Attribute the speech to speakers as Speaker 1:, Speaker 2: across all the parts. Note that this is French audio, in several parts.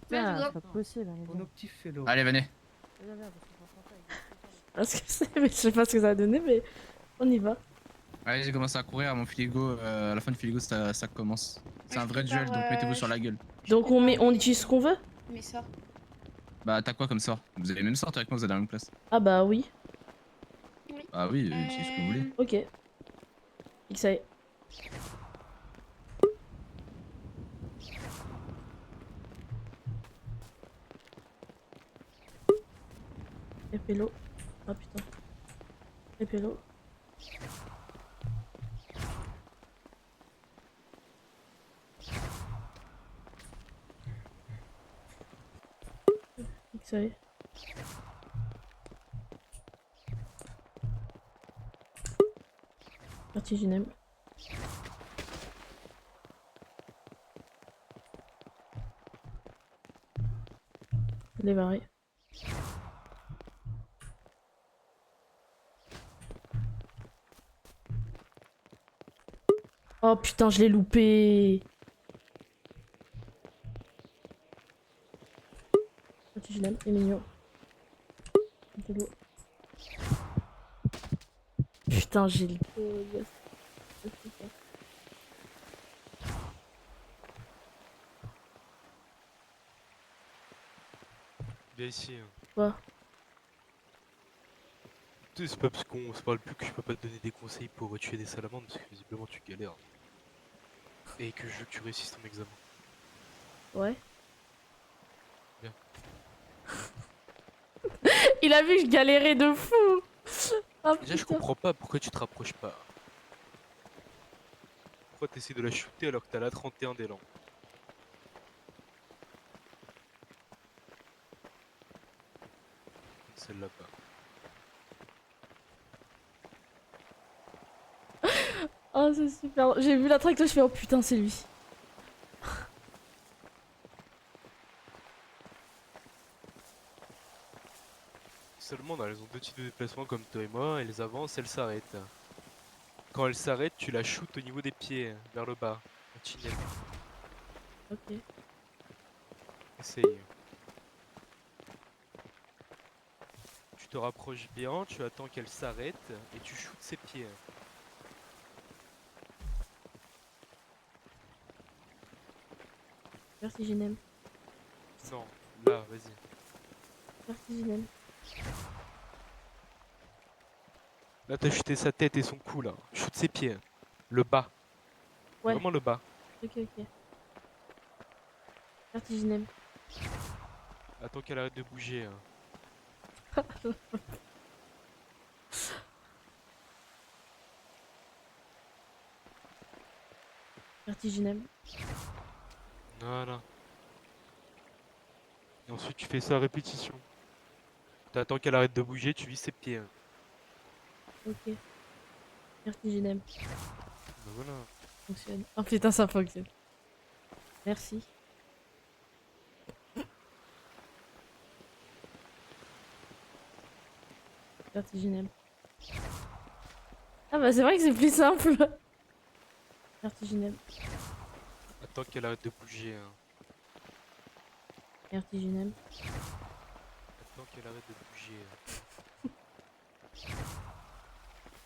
Speaker 1: Putain, c'est pas possible.
Speaker 2: Pour nos petits félos.
Speaker 3: Allez, venez.
Speaker 1: Parce que c'est, mais je sais pas ce que ça va donner, mais on y va.
Speaker 3: Allez, j'ai commencé à courir à mon filigo. À la fin du filigo, ça commence. C'est
Speaker 4: Moi,
Speaker 3: un
Speaker 4: je
Speaker 3: vrai duel,
Speaker 4: prépare,
Speaker 3: donc mettez-vous sur la gueule.
Speaker 1: Donc on utilise ce qu'on veut?
Speaker 4: Mes sorts.
Speaker 3: Bah, t'as quoi comme sort? Vous avez le même sort avec moi, vous êtes dans la même classe.
Speaker 1: Ah bah oui.
Speaker 4: Oui.
Speaker 3: Ah oui, utilisez ce que vous voulez.
Speaker 1: Ok. XA. Épélo. Ah putain. Épélo. XA. Vertiginem. Démarrer. Oh putain, je l'ai loupé. Vertiginem, et mignon. Putain, j'ai loupé.
Speaker 5: Viens ici.
Speaker 1: Quoi?
Speaker 5: C'est pas parce qu'on se parle plus que je peux pas te donner des conseils pour tuer des salamandres, parce que visiblement tu galères. Et que je veux que tu réussisses ton examen.
Speaker 1: Ouais.
Speaker 5: Bien.
Speaker 1: Il a vu que je galérais de fou. Oh,
Speaker 5: Déjà, je comprends pas pourquoi tu te rapproches pas. Pourquoi t'essaies de la shooter alors que t'as la 31 d'élan? Celle-là pas.
Speaker 1: Oh, c'est super. J'ai vu la tracto, je fais oh putain, c'est lui.
Speaker 5: Seulement, elles ont deux types de déplacement comme toi et moi, elles avancent, elles s'arrêtent. Quand elles s'arrêtent, tu la shootes au niveau des pieds, vers le bas. Un tunnel.
Speaker 1: Ok.
Speaker 5: Essaye. Tu te rapproches bien, tu attends qu'elle s'arrête et tu shootes ses pieds.
Speaker 1: Vertiginem.
Speaker 5: Non, là, vas-y.
Speaker 1: Vertiginem.
Speaker 5: Là, t'as shooté sa tête et son cou, là. Shoot ses pieds. Le bas.
Speaker 1: Ouais.
Speaker 5: Vraiment le bas.
Speaker 1: Ok, ok. Vertiginem.
Speaker 5: Attends qu'elle arrête de bouger.
Speaker 1: Vertiginem.
Speaker 5: Voilà. Et ensuite, tu fais ça à répétition. T'attends qu'elle arrête de bouger, tu vises ses pieds.
Speaker 1: Ok. Vertiginem.
Speaker 5: Ben voilà.
Speaker 1: Fonctionne. Oh putain, ça fonctionne. Merci. Vertiginem. Ah bah c'est vrai que c'est plus simple. Vertiginem.
Speaker 5: Attends qu'elle arrête de bouger.
Speaker 1: Vertiginem.
Speaker 5: Attends qu'elle arrête de bouger.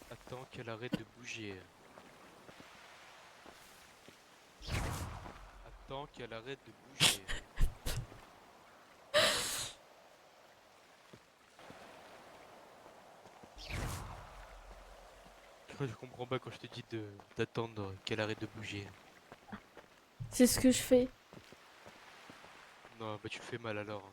Speaker 5: Attends qu'elle arrête de bouger. Attends qu'elle arrête de bouger. Je comprends pas quand je te dis d'attendre qu'elle arrête de bouger.
Speaker 1: C'est ce que je fais.
Speaker 5: Non, bah tu le fais mal alors.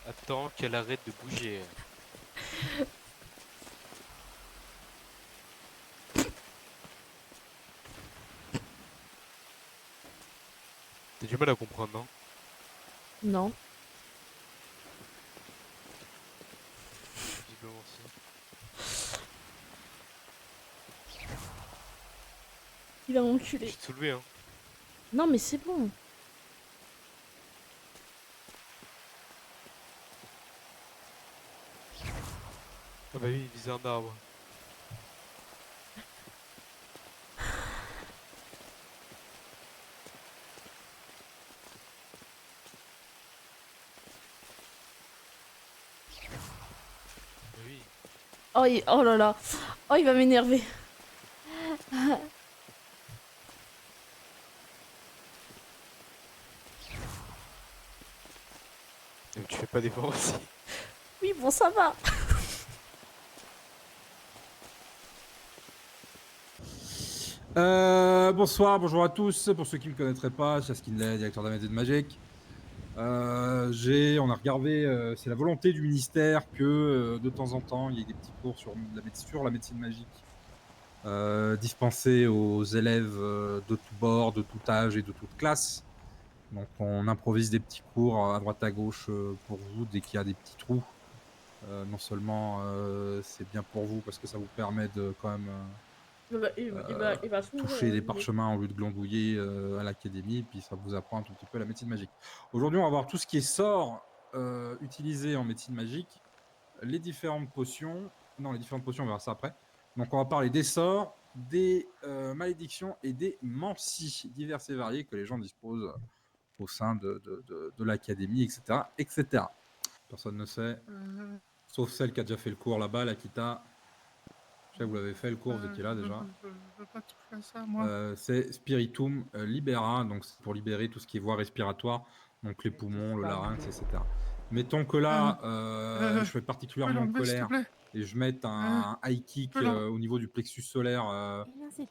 Speaker 5: Attends qu'elle arrête de bouger. T'as du mal à comprendre, non?
Speaker 1: Non.
Speaker 5: Visiblement si.
Speaker 1: Il a enculé.
Speaker 5: Je vais te soulever, hein.
Speaker 1: Non mais c'est bon.
Speaker 5: Ah bah oui, viser un arbre.
Speaker 1: Oh, oh là là. Oh, il va m'énerver.
Speaker 5: Mais tu fais pas d'efforts aussi.
Speaker 1: Oui, bon, ça va.
Speaker 2: Bonsoir, bonjour à tous. Pour ceux qui ne me connaîtraient pas, c'est Skinley, directeur d'Amet de Magic. On a regardé, c'est la volonté du ministère que de temps en temps, il y ait des petits cours sur la médecine magique dispensés aux élèves de tous bords, de tout âge et de toute classe. Donc on improvise des petits cours à droite à gauche pour vous dès qu'il y a des petits trous. Non seulement c'est bien pour vous parce que ça vous permet de quand même
Speaker 1: Il va s'ouvrir,
Speaker 2: toucher les
Speaker 1: il est-
Speaker 2: parchemins au lieu de glandouiller à l'académie, puis ça vous apprend un tout petit peu la médecine magique. Aujourd'hui, on va voir tout ce qui est sort utilisé en médecine magique, les différentes potions. Non, les différentes potions, on verra ça après. Donc, on va parler des sorts, des malédictions et des mancies diverses et variées que les gens disposent au sein de l'académie, etc., etc. Personne ne sait, sauf celle qui a déjà fait le cours là-bas, l'Akita. Je sais que vous l'avez fait le cours, vous étiez là déjà.
Speaker 3: Je veux pas toucher à ça, moi.
Speaker 2: C'est Spiritum Libera, donc c'est pour libérer tout ce qui est voie respiratoire, donc les poumons, le larynx, etc. Mettons que là, je fais particulièrement en colère et je mette un high kick au niveau du plexus solaire,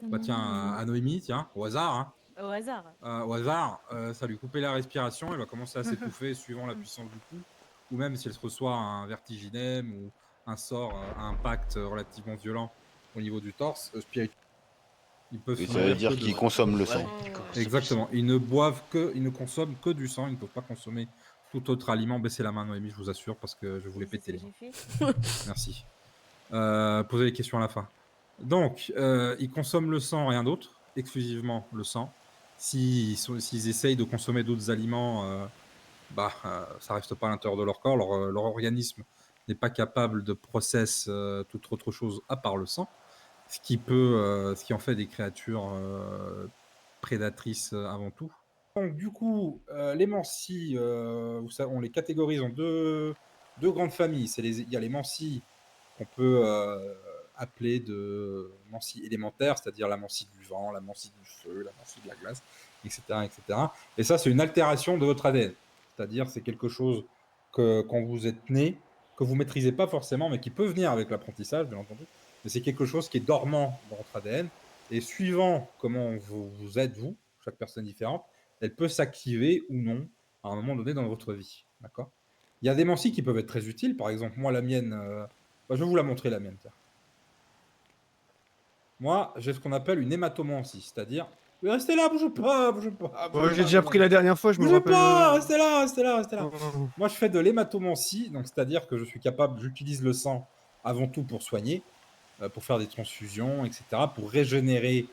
Speaker 2: bah tiens, à Noémie, tiens, au hasard, hein.
Speaker 1: Au hasard.
Speaker 2: Au hasard, ça lui couper la respiration, elle va commencer à s'étouffer suivant la puissance du coup, ou même si elle se reçoit un vertiginème ou un sort à impact relativement violent au niveau du torse, Spiritum. Ils peuvent
Speaker 4: Et
Speaker 2: se
Speaker 4: ça veut
Speaker 2: nourrir
Speaker 4: dire
Speaker 2: que
Speaker 4: qu'ils
Speaker 2: de
Speaker 4: consomment le sang.
Speaker 2: Exactement. Ils ne consomment que du sang. Ils ne peuvent pas consommer tout autre aliment. Baissez la main, Noémie, je vous assure, parce que je voulais péter les mains. Merci. Posez les questions à la fin. Donc, ils consomment le sang, rien d'autre, exclusivement le sang. S'ils essayent de consommer d'autres aliments, ça reste pas à l'intérieur de leur corps. Leur organisme n'est pas capable de process toute autre chose à part le sang, ce qui en fait des créatures prédatrices avant tout. Donc du coup, les mancies, on les catégorise en deux grandes familles. Il y a les mancies qu'on peut appeler de mancies élémentaires, c'est-à-dire la mancie du vent, la mancie du feu, la mancie de la glace, etc. etc. Et ça, c'est une altération de votre ADN. C'est-à-dire c'est quelque chose que quand vous êtes né, que vous ne maîtrisez pas forcément, mais qui peut venir avec l'apprentissage, bien entendu. Mais c'est quelque chose qui est dormant dans votre ADN. Et suivant comment vous êtes, vous, chaque personne différente, elle peut s'activer ou non à un moment donné dans votre vie. D'accord. Il y a des mancies qui peuvent être très utiles. Par exemple, moi, la mienne, je vais vous la montrer, la mienne. Tiens. Moi, j'ai ce qu'on appelle une hématomancie, c'est-à-dire, restez là, bougez pas, bougez pas.
Speaker 6: Ouais, j'ai déjà pris la dernière fois, je me
Speaker 2: Bougez
Speaker 6: rappelle.
Speaker 2: pas, restez là, restez là, restez là.
Speaker 6: Oh.
Speaker 2: Moi, je fais de l'hématomancie, donc c'est-à-dire que je suis capable, j'utilise le sang avant tout pour soigner, pour faire des transfusions, etc., pour régénérer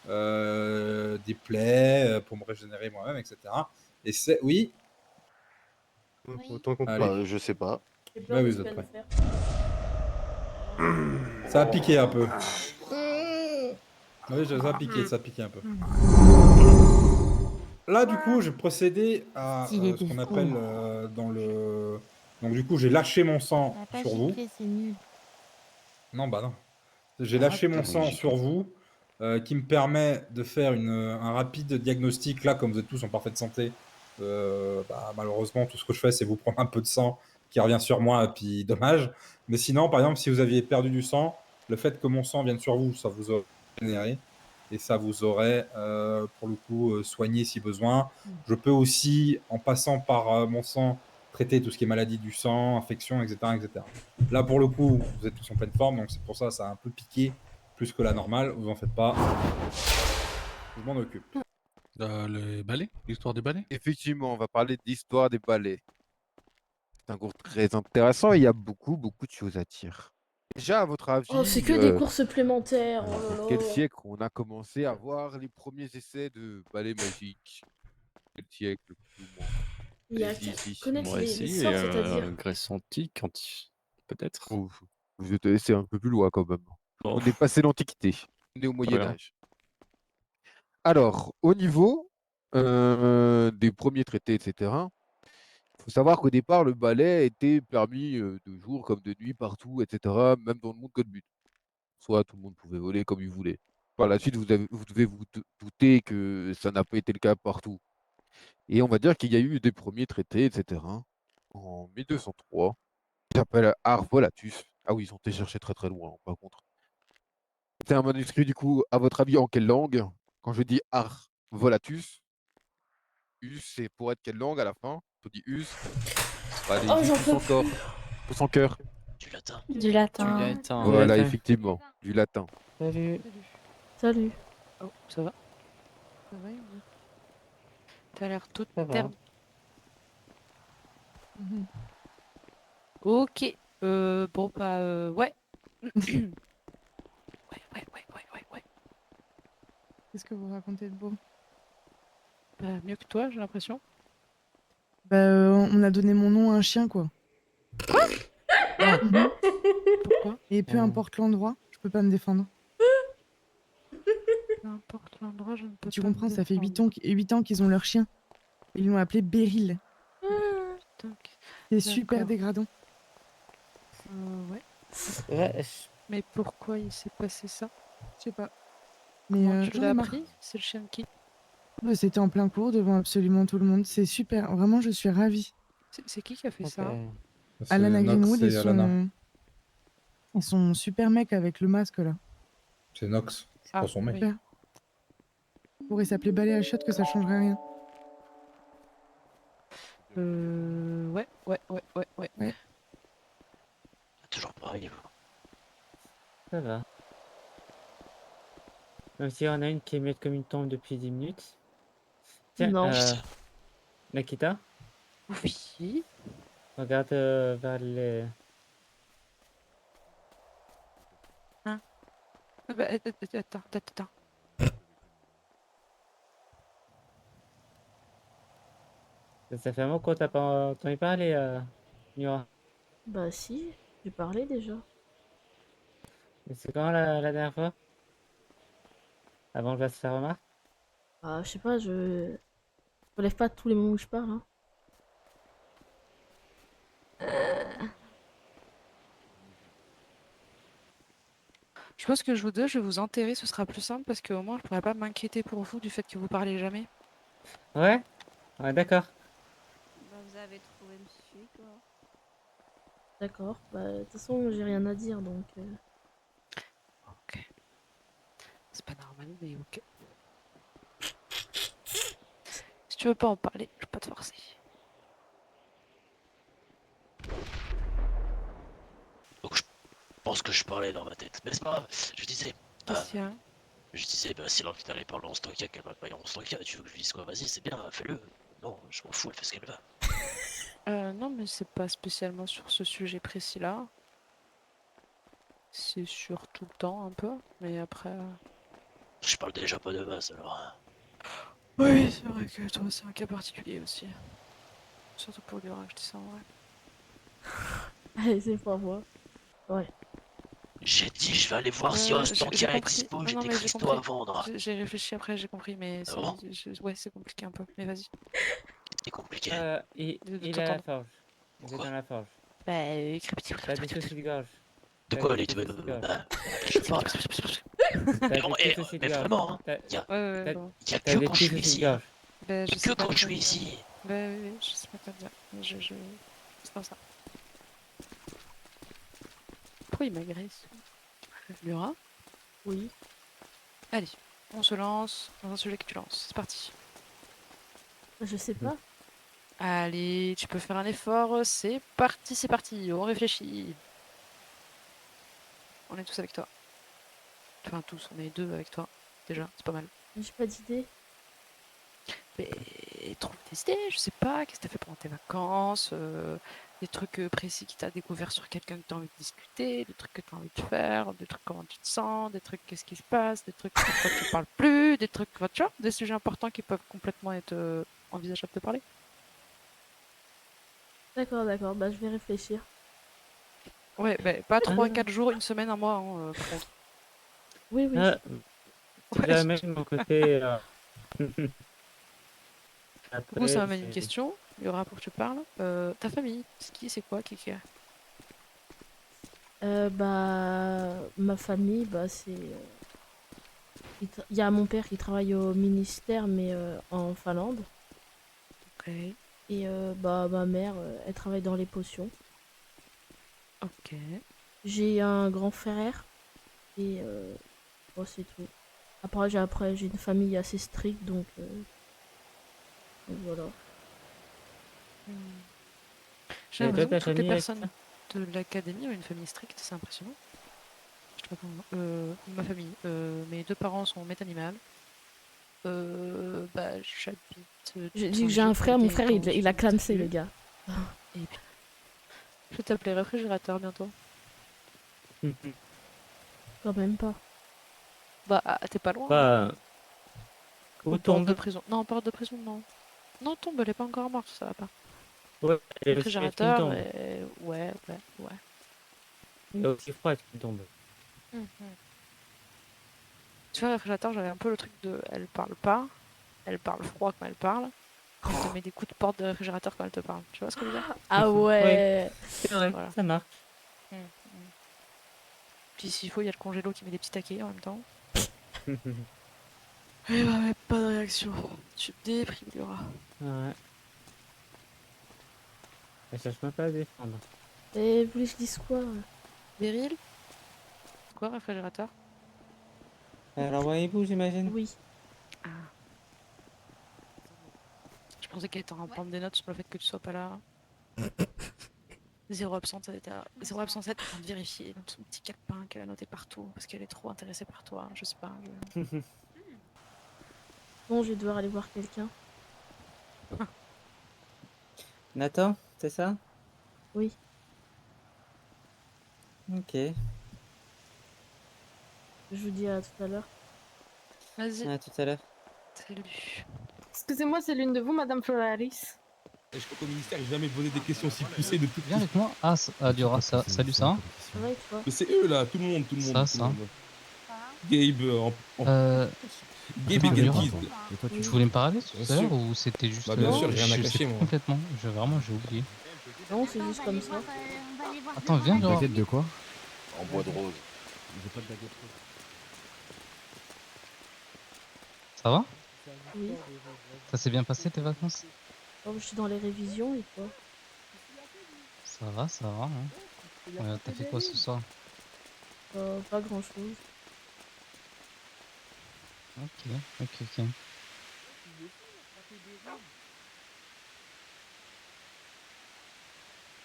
Speaker 2: des plaies, pour me régénérer moi-même, etc. Et c'est, oui.
Speaker 6: Autant qu'on
Speaker 2: Allez.
Speaker 4: Bah, je sais pas.
Speaker 1: J'ai
Speaker 2: Ouais,
Speaker 1: peur de
Speaker 2: oui,
Speaker 1: ce
Speaker 2: vous
Speaker 1: qu'elle
Speaker 2: êtes
Speaker 1: va
Speaker 2: prêts.
Speaker 1: faire.
Speaker 2: Ça a piqué un peu. Oui, ça a piqué un peu. Là, du coup, j'ai procédé à ce qu'on appelle dans le... Donc, du coup, j'ai lâché mon sang sur vous.
Speaker 7: C'est nul.
Speaker 2: Non, bah non. J'ai lâché mon sang sur vous, qui me permet de faire un rapide diagnostic. Là, comme vous êtes tous en parfaite santé, malheureusement, tout ce que je fais, c'est vous prendre un peu de sang qui revient sur moi, et puis dommage. Mais sinon, par exemple, si vous aviez perdu du sang, le fait que mon sang vienne sur vous, ça vous aurait généré. Et ça vous aurait, pour le coup, soigné si besoin. Je peux aussi, en passant par mon sang, traiter tout ce qui est maladie du sang, infection, etc., etc. Là, pour le coup, vous êtes tous en pleine forme, donc c'est pour ça ça a un peu piqué plus que la normale. Vous en faites pas. Je m'en occupe.
Speaker 3: Les balais, l'histoire des balais.
Speaker 6: Effectivement, on va parler d'histoire des balais. C'est un cours très intéressant et il y a beaucoup, beaucoup de choses à dire. Déjà, à votre avis,
Speaker 1: Oh, c'est que des cours supplémentaires. Oh
Speaker 6: dans
Speaker 1: là
Speaker 6: quel
Speaker 1: là.
Speaker 6: siècle on a commencé à voir les premiers essais de balais magiques? Quel siècle, plus ou moins?
Speaker 1: Il y a
Speaker 6: Allez-y,
Speaker 1: qu'à
Speaker 6: ici.
Speaker 1: connaître
Speaker 8: Moi
Speaker 1: les
Speaker 8: ici,
Speaker 1: sorts, c'est-à-dire.
Speaker 8: Grèce antique, peut-être.
Speaker 6: Oh, vous êtes laissé un peu plus loin quand même.
Speaker 8: Oh,
Speaker 6: On est passé l'Antiquité. On est au
Speaker 8: très bien.
Speaker 6: Moyen-Âge. Alors, au niveau des premiers traités, etc., Faut savoir qu'au départ, le balai était permis de jour comme de nuit, partout, etc., même dans le monde code but. Soit tout le monde pouvait voler comme il voulait. Par la suite, vous devez vous douter que ça n'a pas été le cas partout. Et on va dire qu'il y a eu des premiers traités, etc., en 1203, qui s'appelle Arvolatus. Ah oui, ils ont été cherchés très très loin, par contre. C'est un manuscrit, du coup, à votre avis, en quelle langue? Quand je dis Arvolatus, Us, c'est pour être quelle langue à la fin? On dit Us. Bah,
Speaker 1: Oh,
Speaker 6: allez-y,
Speaker 1: j'en
Speaker 6: tous
Speaker 1: peux
Speaker 6: en corps,
Speaker 1: plus.
Speaker 6: tous en cœur.
Speaker 4: Du latin.
Speaker 1: Du latin.
Speaker 3: Latin.
Speaker 6: Voilà,
Speaker 8: latin.
Speaker 6: effectivement, du latin.
Speaker 8: Salut.
Speaker 1: Salut.
Speaker 7: Oh, ça va? Ça va, Yoda? T'as l'air toute
Speaker 8: Ça va.
Speaker 7: terne. Ok. Bon, bah, ouais. Ouais.
Speaker 9: Qu'est-ce que vous racontez de beau?
Speaker 7: Bah, mieux que toi, j'ai l'impression.
Speaker 9: Bah, on a donné mon nom à un chien, quoi. Mhm.
Speaker 7: Pourquoi?
Speaker 9: Et peu importe l'endroit, je peux pas me défendre.
Speaker 7: N'importe l'endroit, je ne peux
Speaker 9: Tu
Speaker 7: pas me
Speaker 9: comprends, ça fait
Speaker 7: défendre.
Speaker 9: 8 ans qu'ils ont leur chien. Ils l'ont appelé Beryl.
Speaker 7: Putain,
Speaker 9: C'est super
Speaker 7: D'accord.
Speaker 9: dégradant.
Speaker 7: ouais.
Speaker 8: Ouais,
Speaker 7: Mais pourquoi il s'est passé ça?
Speaker 9: Je sais pas. Mais
Speaker 7: Comment tu
Speaker 9: j'en
Speaker 7: l'as
Speaker 9: ai marre.
Speaker 7: appris? C'est le chien de qui?
Speaker 9: C'était en plein cours devant absolument tout le monde. C'est super. Vraiment, je suis ravie.
Speaker 7: C'est qui a fait
Speaker 8: ok.
Speaker 7: ça?
Speaker 2: C'est
Speaker 9: Alana
Speaker 2: Nox
Speaker 9: Greenwood
Speaker 2: et Alana.
Speaker 9: et son super mec avec le masque là.
Speaker 2: C'est Nox, je crois son mec.
Speaker 7: oui.
Speaker 9: Super. Pourrait s'appeler balai à chiottes que ça changerait rien.
Speaker 7: Ouais.
Speaker 4: Toujours pareil.
Speaker 8: Ça va. Même si on a une qui est muette comme une tombe depuis 10 minutes. Tiens,
Speaker 1: Non.
Speaker 8: Nakita,
Speaker 7: Oui.
Speaker 8: regarde vers les...
Speaker 7: Bah, attends.
Speaker 8: Ça fait un moment qu'on t'a pas entendu parler, Nura.
Speaker 1: Bah si, j'ai parlé déjà.
Speaker 8: Mais c'est quand la dernière fois? Avant que je fasse sa remarque?
Speaker 1: Ah, je sais pas, je relève pas tous les moments où je parle. Hein.
Speaker 7: Je pense que je vais vous enterrer, ce sera plus simple parce qu'au moins je pourrais pas m'inquiéter pour vous du fait que vous parlez jamais.
Speaker 8: Ouais? Ouais, d'accord.
Speaker 10: Bah, vous avez trouvé monsieur, quoi.
Speaker 1: D'accord. Bah de toute façon, j'ai rien à dire donc.
Speaker 7: Ok. C'est pas normal, mais ok. Si tu veux pas en parler, je vais pas te forcer.
Speaker 4: Donc je pense que je parlais dans ma tête. Mais c'est pas grave. Je disais.
Speaker 7: Qu'est-ce qu'il y a?
Speaker 4: Je disais, bah, si l'envie d'aller parler en stock, qu'elle va pas en stock, tu veux que je lui dise quoi? Vas-y, c'est bien, fais-le. Non, je m'en fous, elle fait ce qu'elle veut.
Speaker 7: Non, mais c'est pas spécialement sur ce sujet précis-là. C'est sur tout le temps un peu, mais après.
Speaker 4: Je parle déjà pas de base alors.
Speaker 7: Oui, c'est vrai que toi c'est un cas particulier aussi. Surtout pour Lura, je dis ça en vrai.
Speaker 1: Allez, c'est pour moi. Ouais.
Speaker 4: J'ai dit, je vais aller voir si Ostankia est dispo, j'ai des cristaux à vendre.
Speaker 7: J'ai réfléchi après, j'ai compris, mais
Speaker 4: Ah bon
Speaker 7: ouais, c'est compliqué un peu, mais vas-y.
Speaker 4: C'est compliqué.
Speaker 8: Il
Speaker 7: De
Speaker 8: est à la
Speaker 7: t'entendre.
Speaker 8: forge. Il est
Speaker 4: Pourquoi
Speaker 8: dans la forge.
Speaker 7: Bah,
Speaker 8: T'as des soucis de gorge.
Speaker 4: De
Speaker 8: T'as
Speaker 4: quoi
Speaker 8: des
Speaker 4: les
Speaker 8: soucis de gorge.
Speaker 4: je parle.
Speaker 8: T'as
Speaker 4: Mais bon,
Speaker 8: des soucis de
Speaker 4: mais
Speaker 8: gorge.
Speaker 4: vraiment, hein.
Speaker 8: T'as
Speaker 7: Ouais,
Speaker 8: t'as-
Speaker 7: bon.
Speaker 4: Y a
Speaker 8: t'as
Speaker 4: que
Speaker 8: des
Speaker 4: quand
Speaker 8: petits
Speaker 4: je suis
Speaker 8: soucis de
Speaker 4: ici. Hein.
Speaker 8: gorge.
Speaker 7: Bah, je
Speaker 4: Que
Speaker 7: sais pas
Speaker 4: quand je
Speaker 7: quoi
Speaker 4: suis
Speaker 7: te dire.
Speaker 4: ici.
Speaker 7: Bah oui, je sais pas quoi te dire. C'est comme ça. Pourquoi il m'agresse? Lura?
Speaker 1: Oui.
Speaker 7: Allez, on se lance dans un sujet que tu lances. C'est parti.
Speaker 1: Je sais pas.
Speaker 7: Allez, tu peux faire un effort. C'est parti. On réfléchit. On est tous avec toi. Enfin, tous, on est deux avec toi. Déjà, c'est pas mal.
Speaker 1: J'ai pas d'idée.
Speaker 7: Mais trouve des idées, je sais pas. Qu'est-ce que t'as fait pendant tes vacances? Des trucs précis que t'as découvert sur quelqu'un que t'as envie de discuter, des trucs que t'as envie de faire, des trucs comment tu te sens, des trucs qu'est-ce qui se passe, des trucs pourquoi tu parles plus, des trucs, enfin, tu vois, des sujets importants qui peuvent complètement être envisageables de parler.
Speaker 1: D'accord, d'accord. Bah je vais réfléchir.
Speaker 7: Ouais, bah, pas 3-4 jours, une semaine, un mois, hein, par contre.
Speaker 1: Oui, oui.
Speaker 8: Ah,
Speaker 7: Ouais,
Speaker 8: jamais de mon côté.
Speaker 7: Du coup, ça
Speaker 8: Après,
Speaker 7: m'amène une question. Liora, pour que tu parles. Ta famille, c'est qui, c'est quoi, qui est?
Speaker 1: Bah, ma famille, bah, c'est. Il y a mon père qui travaille au ministère, mais en Finlande.
Speaker 7: Ok.
Speaker 1: Et bah, ma mère, elle travaille dans les potions.
Speaker 7: Ok.
Speaker 1: J'ai un grand frère. Et bon, c'est tout. Après, j'ai une famille assez stricte, donc voilà.
Speaker 7: J'ai
Speaker 8: Et toi,
Speaker 7: l'impression que
Speaker 8: ta
Speaker 7: toutes les
Speaker 8: famille,
Speaker 7: personnes de l'académie ont une famille stricte, c'est impressionnant. Je sais pas comment. Ma famille, mes 2 parents sont maîtres animal. Bah, j'habite.
Speaker 1: J'ai dit que j'ai un frère, mon frère, il a clamsé, le gars.
Speaker 7: Et puis, je vais t'appeler réfrigérateur bientôt.
Speaker 1: Quand même pas.
Speaker 7: Bah, t'es pas loin.
Speaker 8: Bah,
Speaker 7: Ou
Speaker 8: où
Speaker 7: porte de
Speaker 8: tombe?
Speaker 7: prison. Non, porte de prison, non. Non, tombe, elle est pas encore morte, ça va pas.
Speaker 8: Ouais, il y a aussi Riskin
Speaker 7: Réfrigérateur,
Speaker 8: tombe.
Speaker 7: ouais.
Speaker 8: Il y a aussi froid qui tombe.
Speaker 7: Mhm. Tu vois, réfrigérateur, j'avais un peu le truc de. Elle parle pas, elle parle froid quand elle parle. Elle te met des coups de porte de réfrigérateur quand elle te parle. Tu vois ce que je veux dire?
Speaker 1: Ah ouais.
Speaker 8: C'est vrai,
Speaker 7: Voilà.
Speaker 8: ça marche.
Speaker 7: Puis s'il faut, il y a le congélo qui met des petits taquets en même temps. Et bah ouais, pas de réaction. Tu me déprimes, Laura.
Speaker 8: Ouais. Elle cherche même pas à défendre.
Speaker 1: Et vous voulez que je dise quoi?
Speaker 7: Beryl? Quoi, réfrigérateur?
Speaker 8: Alors, voyez-vous, j'imagine?
Speaker 1: Oui.
Speaker 7: Ah. Je pensais qu'elle était en train de prendre des notes sur le fait que tu sois pas là. Zéro absente, elle était à 0 absence, elle était en train de vérifier dans son petit calepin qu'elle a noté partout parce qu'elle est trop intéressée par toi. Je sais pas.
Speaker 1: Bon, je vais devoir aller voir quelqu'un.
Speaker 8: Nathan, c'est ça?
Speaker 1: Oui.
Speaker 8: Ok.
Speaker 1: Je vous dis à tout à l'heure.
Speaker 7: Vas-y.
Speaker 8: À tout à l'heure.
Speaker 7: Salut.
Speaker 11: Excusez-moi, c'est l'une de vous, Madame Flolaris?
Speaker 12: Je crois qu'au ministère, j'ai jamais posé des questions aussi poussées de tout.
Speaker 13: Viens avec moi. Ah, Liora, salut, ça va?
Speaker 1: Ça va et toi?
Speaker 12: Mais c'est eux là, tout le monde.
Speaker 13: Ça.
Speaker 12: Gabe Gabe et
Speaker 13: Liora,
Speaker 12: Gatis.
Speaker 13: tu voulais me parler tout
Speaker 12: Bien
Speaker 13: à l'heure
Speaker 12: sûr.
Speaker 13: ou c'était juste.
Speaker 12: Bah bien sûr, j'ai rien à
Speaker 13: je sais
Speaker 12: cacher moi.
Speaker 13: complètement. Vraiment, j'ai oublié.
Speaker 1: Non, c'est juste comme ça.
Speaker 13: Attends, viens,
Speaker 14: Une
Speaker 13: Liora.
Speaker 14: baguette de quoi?
Speaker 4: En bois de rose.
Speaker 14: J'ai pas de baguette rose.
Speaker 13: Ça va?
Speaker 1: Oui.
Speaker 13: Ça s'est bien passé tes vacances?
Speaker 1: Oh, je suis dans les révisions et toi?
Speaker 13: Ça va, hein. T'as fait quoi ce soir?
Speaker 1: Pas grand chose.
Speaker 13: Ok.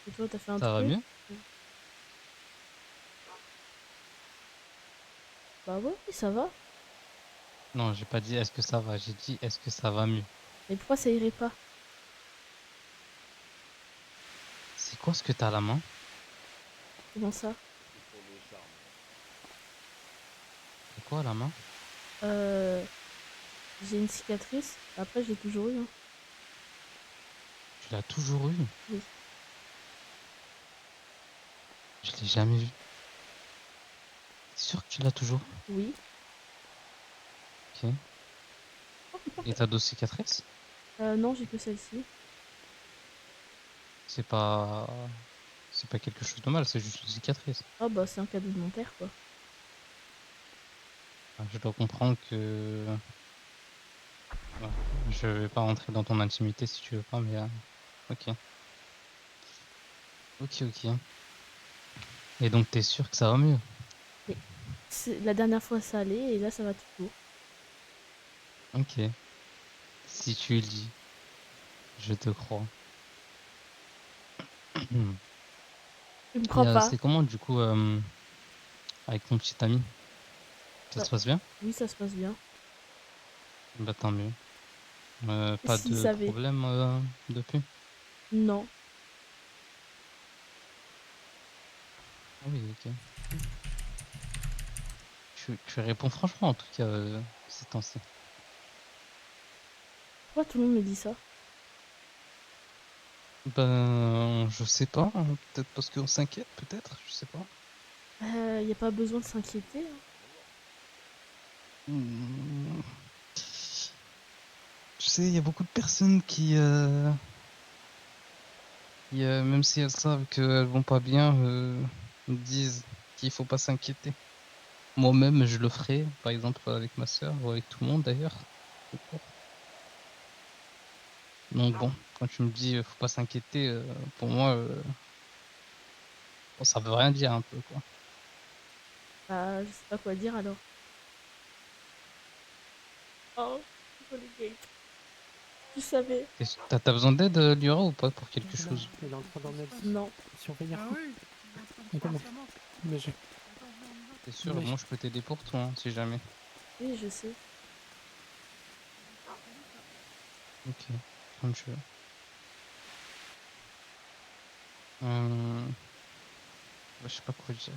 Speaker 1: Et toi, t'as fait un
Speaker 13: Ça va
Speaker 1: truc?
Speaker 13: mieux?
Speaker 1: Bah ouais, ça va.
Speaker 13: Non, j'ai pas dit est-ce que ça va, j'ai dit est-ce que ça va mieux.
Speaker 1: Mais pourquoi ça irait pas?
Speaker 13: C'est quoi ce que t'as à la main?
Speaker 1: Comment ça?
Speaker 13: C'est quoi à la main?
Speaker 1: J'ai une cicatrice. Après, je l'ai toujours eu. Hein.
Speaker 13: Tu l'as toujours eu?
Speaker 1: Oui.
Speaker 13: Je l'ai jamais vu. T'es sûr que tu l'as toujours?
Speaker 1: Oui.
Speaker 13: Ok. Et t'as d'autres cicatrices?
Speaker 1: Non, j'ai que celle-ci.
Speaker 13: C'est pas quelque chose de mal, c'est juste une cicatrice.
Speaker 1: Ah bah c'est un cadeau de mon père quoi.
Speaker 13: Je dois comprendre que... Ouais, je vais pas rentrer dans ton intimité si tu veux pas, mais... Ok. Et donc t'es sûr que ça va mieux?
Speaker 1: Mais la dernière fois ça allait et là ça va toujours.
Speaker 13: Ok. Si tu le dis, je te crois.
Speaker 1: Tu me crois pas?
Speaker 13: C'est comment du coup avec ton petit ami? Ça se passe bien?
Speaker 1: Oui, ça se passe bien.
Speaker 13: Bah tant mieux. Pas de problème depuis?
Speaker 1: Non.
Speaker 13: Ah oui, ok. Tu réponds franchement en tout cas ces temps-ci.
Speaker 1: Pourquoi tout le monde me dit ça?
Speaker 13: Ben, je sais pas, hein, peut-être parce qu'on s'inquiète, peut-être, je sais pas.
Speaker 1: Y a pas besoin de s'inquiéter. Hein.
Speaker 13: Tu sais, il y a beaucoup de personnes qui même si elles savent qu'elles vont pas bien, me disent qu'il faut pas s'inquiéter. Moi-même, je le ferai, par exemple avec ma sœur ou avec tout le monde d'ailleurs. Donc bon, quand tu me dis faut pas s'inquiéter, pour moi, bon, ça veut rien dire un peu quoi.
Speaker 1: Bah, je sais pas quoi dire alors. Oh, Renegade. Tu savais.
Speaker 13: T'as besoin d'aide, Lyra, ou pas pour quelque chose?
Speaker 14: Il est en train d'emmener
Speaker 1: Non.
Speaker 14: surveillant.
Speaker 15: Ah oui,
Speaker 14: Attends, mais je...
Speaker 13: C'est sûr,
Speaker 14: Mais
Speaker 13: moi je peux t'aider pour toi, hein, si jamais.
Speaker 1: Oui, je sais.
Speaker 13: Ok, comme tu veux. Je sais pas quoi dire.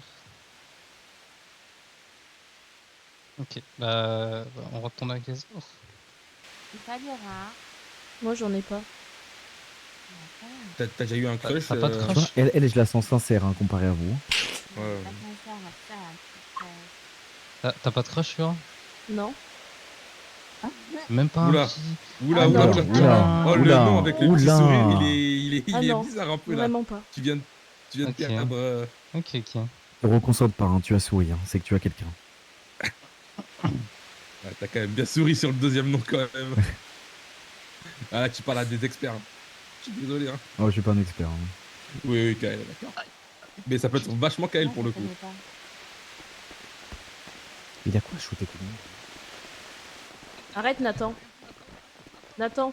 Speaker 13: Ok, bah, on retourne à Gaza.
Speaker 1: Moi, j'en ai pas.
Speaker 12: T'as déjà eu un crush
Speaker 13: T'as pas de
Speaker 16: Tu vois,
Speaker 13: crush?
Speaker 16: elle, je la sens sincère hein, comparé à vous.
Speaker 12: Ouais.
Speaker 13: T'as pas de crush, Lyra?
Speaker 1: Non.
Speaker 13: Même pas un
Speaker 12: Oula.
Speaker 13: petit...
Speaker 12: Oula,
Speaker 1: Ah
Speaker 12: oula,
Speaker 1: non.
Speaker 12: oula. Oh, le
Speaker 16: Oula,
Speaker 12: nom avec le petit
Speaker 16: oula.
Speaker 12: sourire, il
Speaker 1: Ah
Speaker 12: est
Speaker 1: non,
Speaker 12: bizarre un peu là.
Speaker 1: vraiment pas.
Speaker 12: Tu viens de
Speaker 13: Ok.
Speaker 12: perdre.
Speaker 13: Ok, ok.
Speaker 16: Te reconcentre pas, hein, tu as souri, hein, c'est que tu as quelqu'un.
Speaker 12: Ah, t'as quand même bien souri sur le deuxième nom quand même. Ah là, tu parles à des experts. Hein. Je suis désolé. Hein.
Speaker 16: Oh, je suis pas un expert. Hein.
Speaker 12: Oui, Kael, d'accord. Mais ça peut être vachement Kael pour le coup.
Speaker 16: Il a quoi à shooter tout le monde?
Speaker 1: Arrête, Nathan. Nathan.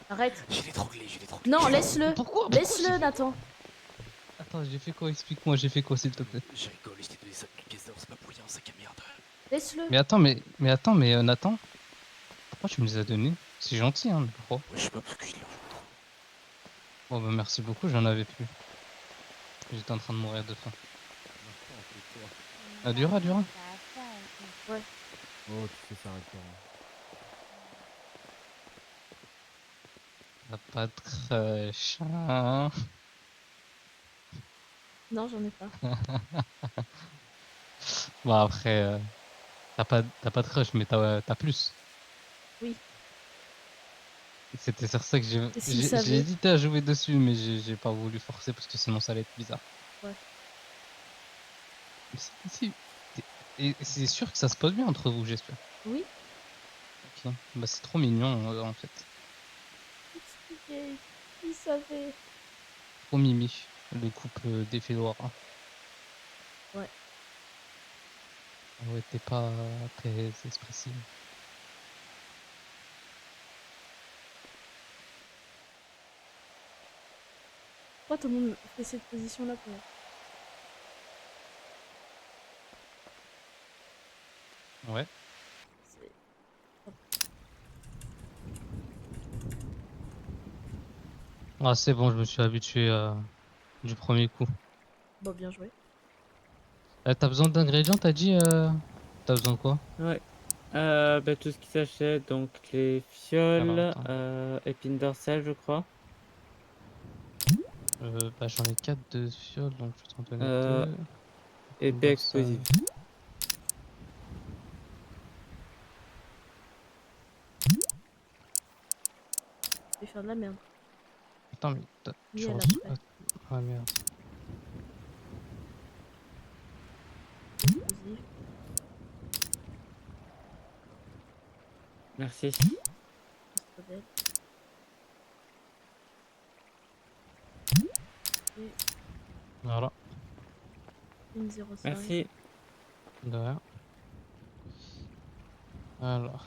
Speaker 1: Arrête.
Speaker 5: Je l'ai étranglé.
Speaker 1: Non, laisse-le.
Speaker 13: Pourquoi
Speaker 1: Laisse-le, Nathan.
Speaker 13: Attends, j'ai fait quoi? Explique-moi, j'ai fait quoi s'il te plaît?
Speaker 5: Je rigole, je t'ai donné 5000 pièces d'or, c'est pas pour rien, sac à merde.
Speaker 1: Laisse-le.
Speaker 13: Mais attends, Nathan, pourquoi tu me les as donnés? C'est gentil, hein, mais pourquoi?
Speaker 5: Ouais, je sais pas, parce que je l'ai en trop.
Speaker 13: Oh bah merci beaucoup, j'en avais plus. J'étais en train de mourir de faim. Dura.
Speaker 1: Ouais.
Speaker 16: Oh, tu sais, ça arrête pas.
Speaker 13: T'as pas de crush, hein?
Speaker 1: Non, j'en ai pas.
Speaker 13: Bon après, t'as pas de crush, mais t'as plus.
Speaker 1: Oui.
Speaker 13: C'était sur ça que
Speaker 1: Et s'il
Speaker 13: j'ai
Speaker 1: savait.
Speaker 13: hésité à jouer dessus, mais j'ai pas voulu forcer parce que sinon ça allait être bizarre.
Speaker 1: Ouais.
Speaker 13: Si. Et c'est sûr que ça se passe bien entre vous, j'espère.
Speaker 1: Oui.
Speaker 13: Ok. Bah c'est trop mignon en fait.
Speaker 1: Expliquez. Il savait.
Speaker 13: Trop mimi, le couple des Fédora.
Speaker 1: Ouais.
Speaker 13: Ah ouais, t'es pas très expressive.
Speaker 1: Pourquoi tout le monde fait cette position-là pour...
Speaker 13: Ouais.
Speaker 1: C'est-
Speaker 13: Ah c'est bon, je me suis habitué du premier coup.
Speaker 1: Bon, bien joué.
Speaker 13: T'as besoin d'ingrédients, t'as dit t'as besoin de quoi?
Speaker 8: Ouais. Bah, tout ce qui s'achète, donc les fioles,
Speaker 13: Alors, attends.
Speaker 8: épines dorsales, je crois.
Speaker 13: Bah j'en ai 4 de fioles, donc je vais t'en donner
Speaker 8: Euh,
Speaker 13: 2.
Speaker 8: épée explosive.
Speaker 1: Je vais faire de la merde.
Speaker 13: Attends, mais
Speaker 1: Oui,
Speaker 13: tu
Speaker 1: elle a
Speaker 13: reçois...
Speaker 1: prêt.
Speaker 13: Ah merde.
Speaker 1: Explosif.
Speaker 8: Merci.
Speaker 1: Pistolet. Et
Speaker 13: Voilà.
Speaker 1: une 05.
Speaker 8: Merci.
Speaker 13: De rien. Alors.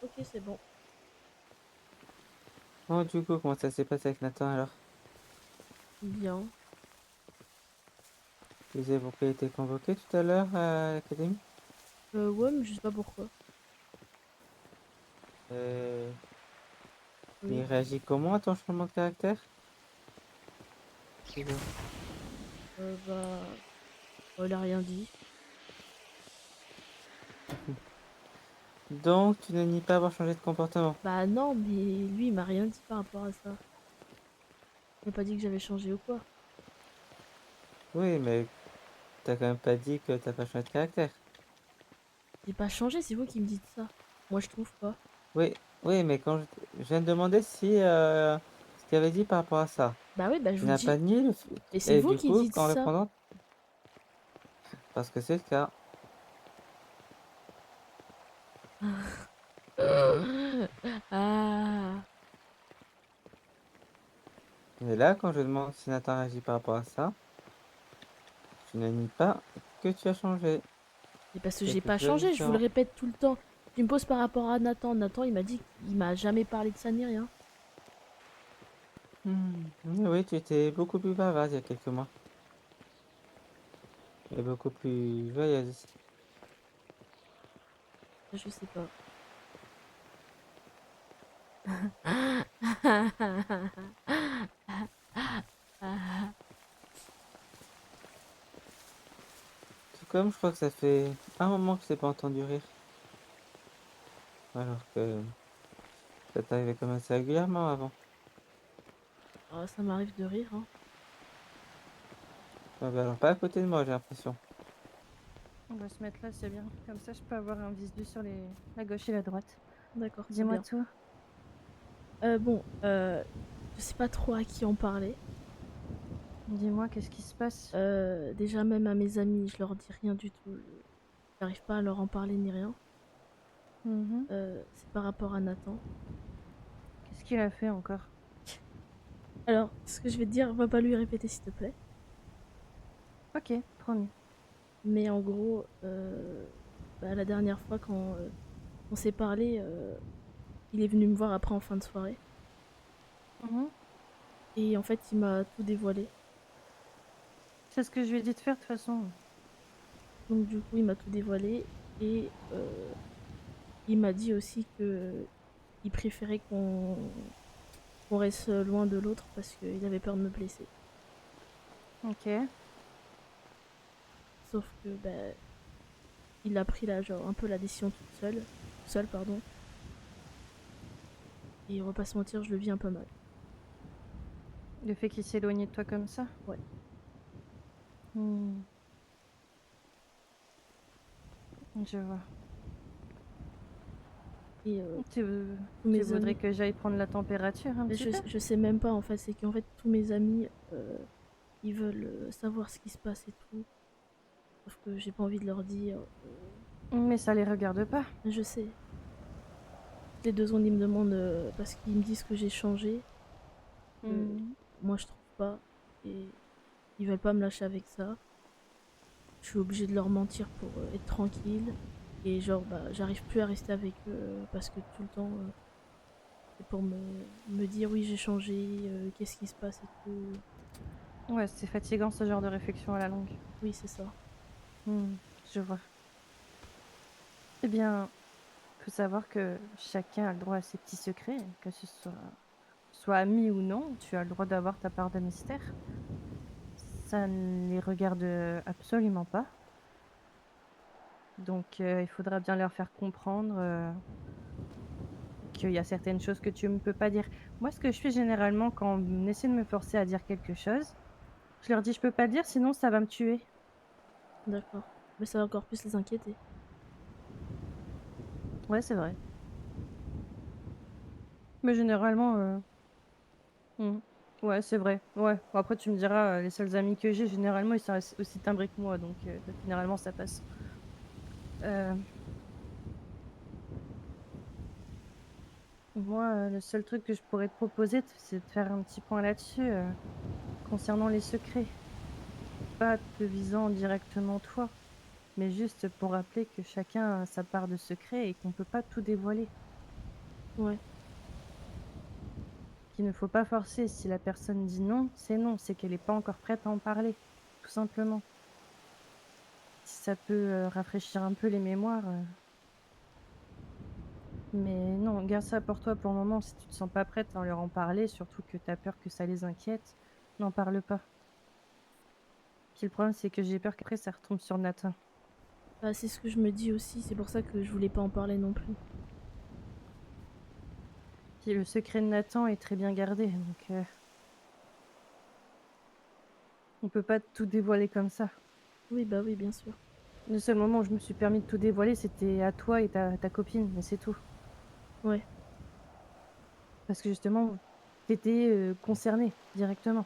Speaker 1: Ok, c'est bon.
Speaker 8: Bon, du coup, comment ça s'est passé avec Nathan alors?
Speaker 1: Bien.
Speaker 8: Vous avez pourquoi été convoqué tout à l'heure à l'académie?
Speaker 1: Ouais, mais je sais pas pourquoi.
Speaker 8: Mais il
Speaker 1: Oui.
Speaker 8: réagit comment à ton changement de caractère?
Speaker 1: Bah... il a rien dit.
Speaker 8: Donc, tu ne nies pas avoir changé de comportement.
Speaker 1: Bah non, mais lui, il m'a rien dit par rapport à ça. Il m'a pas dit que j'avais changé ou quoi.
Speaker 8: Oui, mais t'as quand même pas dit que t'as pas changé de caractère.
Speaker 1: J'ai pas changé, c'est vous qui me dites ça. Moi, je trouve pas.
Speaker 8: Oui, oui, mais quand je viens de demander si ce qu'il avait dit par rapport à ça.
Speaker 1: Bah oui, bah je
Speaker 8: Tu
Speaker 1: vous
Speaker 8: n'as
Speaker 1: dis.
Speaker 8: pas nié le fait.
Speaker 1: Et c'est
Speaker 8: Et
Speaker 1: vous
Speaker 8: du
Speaker 1: qui
Speaker 8: coup,
Speaker 1: dites
Speaker 8: en
Speaker 1: ça.
Speaker 8: répondant, parce que c'est le cas.
Speaker 1: Ah.
Speaker 8: Et là, quand je demande si Nathan réagit par rapport à ça, tu ne nies pas que tu as changé.
Speaker 1: Mais parce que
Speaker 8: Quelque
Speaker 1: j'ai pas
Speaker 8: chose de
Speaker 1: changé, je vous le
Speaker 8: différent.
Speaker 1: répète tout le temps. Tu me poses par rapport à Nathan. Nathan, il m'a dit qu'il m'a jamais parlé de ça ni rien.
Speaker 8: Oui, oui, tu étais beaucoup plus bavarde il y a quelques mois. Et beaucoup plus joyeuse.
Speaker 1: Je sais pas.
Speaker 8: Tout comme je crois que ça fait un moment que je t'ai pas entendu rire. Alors que ça t'arrivait quand même assez régulièrement avant.
Speaker 1: Oh, ça m'arrive de rire, hein.
Speaker 8: Ah bah alors pas à côté de moi, j'ai l'impression.
Speaker 10: On va se mettre là, c'est bien. Comme ça, je peux avoir un visu sur la gauche et la droite.
Speaker 1: D'accord, très
Speaker 10: Dis-moi
Speaker 1: bien.
Speaker 10: tout.
Speaker 1: Bon, je sais pas trop à qui en parler.
Speaker 10: Dis-moi, qu'est-ce qui se passe?
Speaker 1: Déjà, même à mes amis, je leur dis rien du tout. J'arrive pas à leur en parler ni rien. C'est par rapport à Nathan.
Speaker 10: Qu'est-ce qu'il a fait encore?
Speaker 1: Alors, ce que je vais te dire, va pas lui répéter, s'il te plaît.
Speaker 10: Ok, promis.
Speaker 1: Mais en gros, bah, la dernière fois quand on s'est parlé, il est venu me voir après en fin de soirée. Et en fait, il m'a tout dévoilé.
Speaker 10: C'est ce que je lui ai dit de faire de toute façon.
Speaker 1: Donc du coup, il m'a tout dévoilé et il m'a dit aussi que il préférait qu'on reste loin de l'autre parce qu'il avait peur de me blesser.
Speaker 10: Ok.
Speaker 1: Sauf que bah, il a pris genre un peu la décision toute seule, pardon. Et on va pas se mentir, je le vis un peu mal.
Speaker 10: Le fait qu'il s'éloigne de toi comme ça?
Speaker 1: Ouais.
Speaker 10: Je vois.
Speaker 1: Et
Speaker 10: tu voudrais que j'aille prendre la température un petit peu?
Speaker 1: Je sais même pas en fait, c'est qu'en fait tous mes amis ils veulent savoir ce qui se passe et tout. Sauf que j'ai pas envie de leur dire.
Speaker 10: Mais ça les regarde pas.
Speaker 1: Je sais. Les deux secondes ils me demandent parce qu'ils me disent que j'ai changé. Moi je trouve pas. Et ils veulent pas me lâcher avec ça. Je suis obligée de leur mentir pour être tranquille. Et genre bah j'arrive plus à rester avec eux parce que tout le temps c'est pour me dire oui j'ai changé, qu'est-ce qui se passe et tout.
Speaker 10: Ouais, c'est fatigant ce genre de réflexion à la longue.
Speaker 1: Oui c'est ça.
Speaker 10: Je vois. Eh bien, faut savoir que chacun a le droit à ses petits secrets, que ce soit ami ou non, tu as le droit d'avoir ta part de mystère. Ça ne les regarde absolument pas. Donc il faudra bien leur faire comprendre qu'il y a certaines choses que tu ne peux pas dire. Moi, ce que je fais généralement quand on essaie de me forcer à dire quelque chose, je leur dis je peux pas le dire sinon ça va me tuer.
Speaker 1: D'accord. Mais ça va encore plus les inquiéter.
Speaker 10: Ouais, c'est vrai. Mais généralement, ouais, c'est vrai. Ouais. Bon, après, tu me diras, les seuls amis que j'ai, généralement, ils sont aussi timbrés que moi, donc généralement, ça passe. Moi, le seul truc que je pourrais te proposer, c'est de faire un petit point là-dessus, concernant les secrets. Pas te visant directement toi, mais juste pour rappeler que chacun a sa part de secret et qu'on peut pas tout dévoiler.
Speaker 1: Ouais.
Speaker 10: Qu'il ne faut pas forcer. Si la personne dit non, c'est qu'elle n'est pas encore prête à en parler, tout simplement. Si ça peut rafraîchir un peu les mémoires. Mais non, garde ça pour toi pour le moment. Si tu te sens pas prête à leur en parler, surtout que tu as peur que ça les inquiète, n'en parle pas. Puis le problème, c'est que j'ai peur qu'après ça retombe sur Nathan.
Speaker 1: Bah, c'est ce que je me dis aussi, c'est pour ça que je voulais pas en parler non plus.
Speaker 10: Puis le secret de Nathan est très bien gardé, donc on peut pas tout dévoiler comme ça.
Speaker 1: Oui, bah oui, bien sûr.
Speaker 10: Le seul moment où je me suis permis de tout dévoiler, c'était à toi et ta copine, mais c'est tout.
Speaker 1: Ouais.
Speaker 10: Parce que justement, t'étais concernée directement.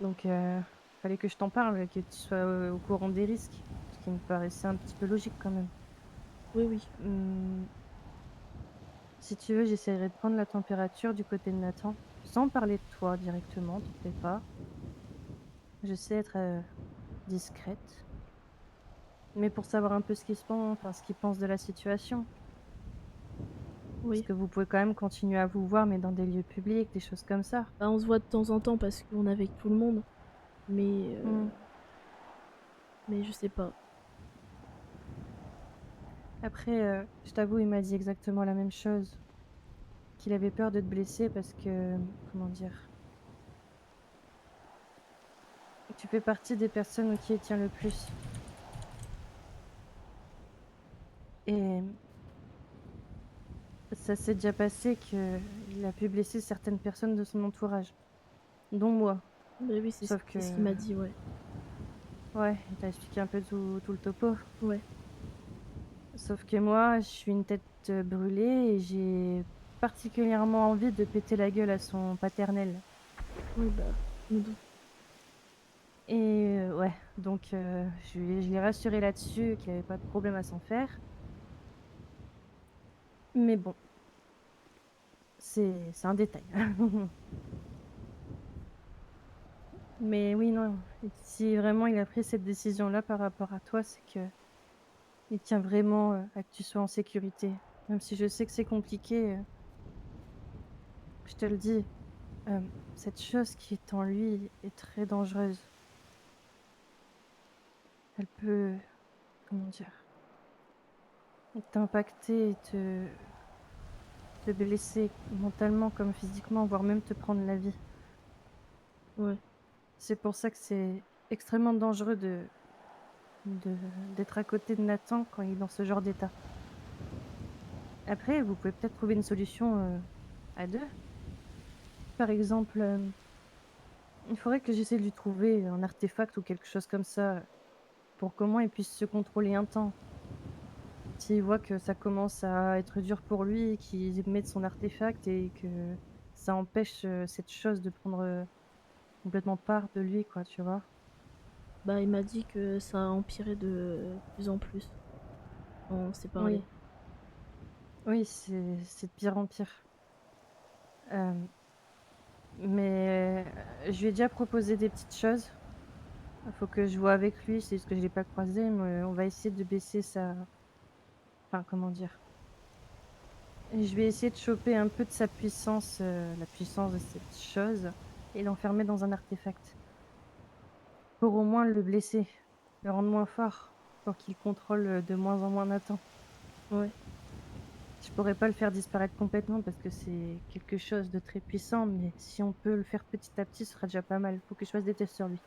Speaker 10: Donc, fallait que je t'en parle, que tu sois au courant des risques. Ce qui me paraissait un petit peu logique quand même.
Speaker 1: Oui, oui.
Speaker 10: Si tu veux, j'essaierai de prendre la température du côté de Nathan, sans parler de toi directement, t'en fais pas. Je sais être discrète, mais pour savoir un peu ce qu'il se pense, enfin, ce qu'il pense de la situation. Parce
Speaker 1: Oui.
Speaker 10: que vous pouvez quand même continuer à vous voir, mais dans des lieux publics, des choses comme ça.
Speaker 1: Bah, on se voit de temps en temps parce qu'on est avec tout le monde, mais mais je sais pas.
Speaker 10: Après, je t'avoue, il m'a dit exactement la même chose. Qu'il avait peur de te blesser parce que, comment dire, tu fais partie des personnes qui il tient le plus. Et ça s'est déjà passé qu'il a pu blesser certaines personnes de son entourage, dont moi.
Speaker 1: Bah oui, c'est
Speaker 10: Sauf
Speaker 1: ce qu'il m'a dit, ouais.
Speaker 10: Ouais, il t'a expliqué un peu tout le topo.
Speaker 1: Ouais.
Speaker 10: Sauf que moi, je suis une tête brûlée et j'ai particulièrement envie de péter la gueule à son paternel.
Speaker 1: Oui, bah, je me doute.
Speaker 10: Et ouais, donc je l'ai rassuré là-dessus, qu'il n'y avait pas de problème à s'en faire. Mais bon, c'est un détail. Mais oui, non, si vraiment il a pris cette décision-là par rapport à toi, c'est que il tient vraiment à que tu sois en sécurité. Même si je sais que c'est compliqué, je te le dis, cette chose qui est en lui est très dangereuse. Elle peut, comment dire, t'impacter et te blesser mentalement comme physiquement, voire même te prendre la vie.
Speaker 1: Ouais.
Speaker 10: C'est pour ça que c'est extrêmement dangereux d'être à côté de Nathan quand il est dans ce genre d'état. Après, vous pouvez peut-être trouver une solution à deux. Par exemple, il faudrait que j'essaie de lui trouver un artefact ou quelque chose comme ça pour comment il puisse se contrôler un temps. S'il voit que ça commence à être dur pour lui, qu'il mette son artefact et que ça empêche cette chose de prendre complètement part de lui, quoi, tu vois.
Speaker 1: Bah, il m'a dit que ça a empiré de plus en plus. On s'est parlé.
Speaker 10: Oui. Oui, c'est de pire en pire. Mais je lui ai déjà proposé des petites choses. Il faut que je vois avec lui, c'est juste que je l'ai pas croisé, mais on va essayer de baisser sa... Enfin, comment dire? Je vais essayer de choper un peu de sa puissance, la puissance de cette chose, et l'enfermer dans un artefact. Pour au moins le blesser, le rendre moins fort, pour qu'il contrôle de moins en moins Nathan.
Speaker 1: Ouais.
Speaker 10: Je pourrais pas le faire disparaître complètement parce que c'est quelque chose de très puissant, mais si on peut le faire petit à petit, ce sera déjà pas mal. Faut que je fasse des tests sur lui.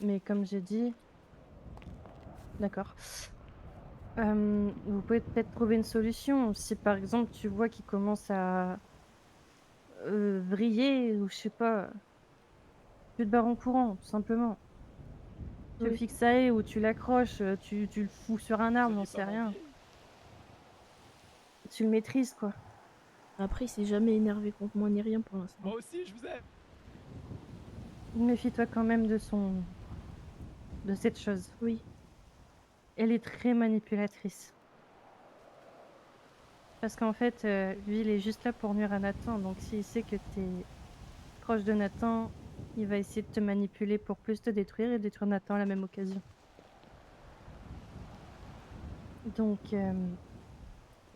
Speaker 10: Mais comme j'ai dit... D'accord. Vous pouvez peut-être trouver une solution. Si par exemple tu vois qu'il commence à vriller ou je sais pas, tu te barres en courant, tout simplement. Tu le
Speaker 1: Oui.
Speaker 10: fixes à eux ou tu l'accroches, tu le fous sur un arbre, j'en sais rien. Tu le maîtrises, quoi.
Speaker 1: Après, il s'est jamais énervé contre moi ni rien pour l'instant.
Speaker 15: Moi aussi, je vous aime.
Speaker 10: Méfie-toi quand même de cette chose.
Speaker 1: Oui.
Speaker 10: Elle est très manipulatrice. Parce qu'en fait, lui, il est juste là pour nuire à Nathan. Donc s'il sait que t'es proche de Nathan, il va essayer de te manipuler pour plus te détruire et détruire Nathan à la même occasion. Donc,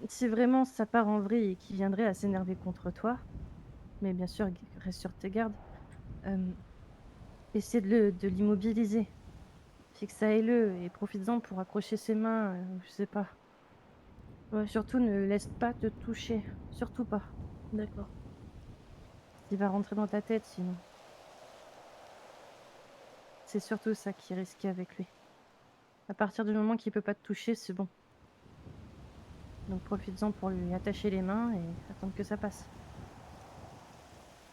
Speaker 10: si vraiment ça part en vrille et qu'il viendrait à s'énerver contre toi, mais bien sûr, reste sur tes gardes, essaie de l'immobiliser. Fixe-le et profites-en pour accrocher ses mains, je sais pas.
Speaker 1: Ouais.
Speaker 10: Surtout, ne laisse pas te toucher. Surtout pas.
Speaker 1: D'accord.
Speaker 10: Il va rentrer dans ta tête sinon. C'est surtout ça qui est risqué avec lui. À partir du moment qu'il peut pas te toucher, c'est bon. Donc profites-en pour lui attacher les mains et attendre que ça passe.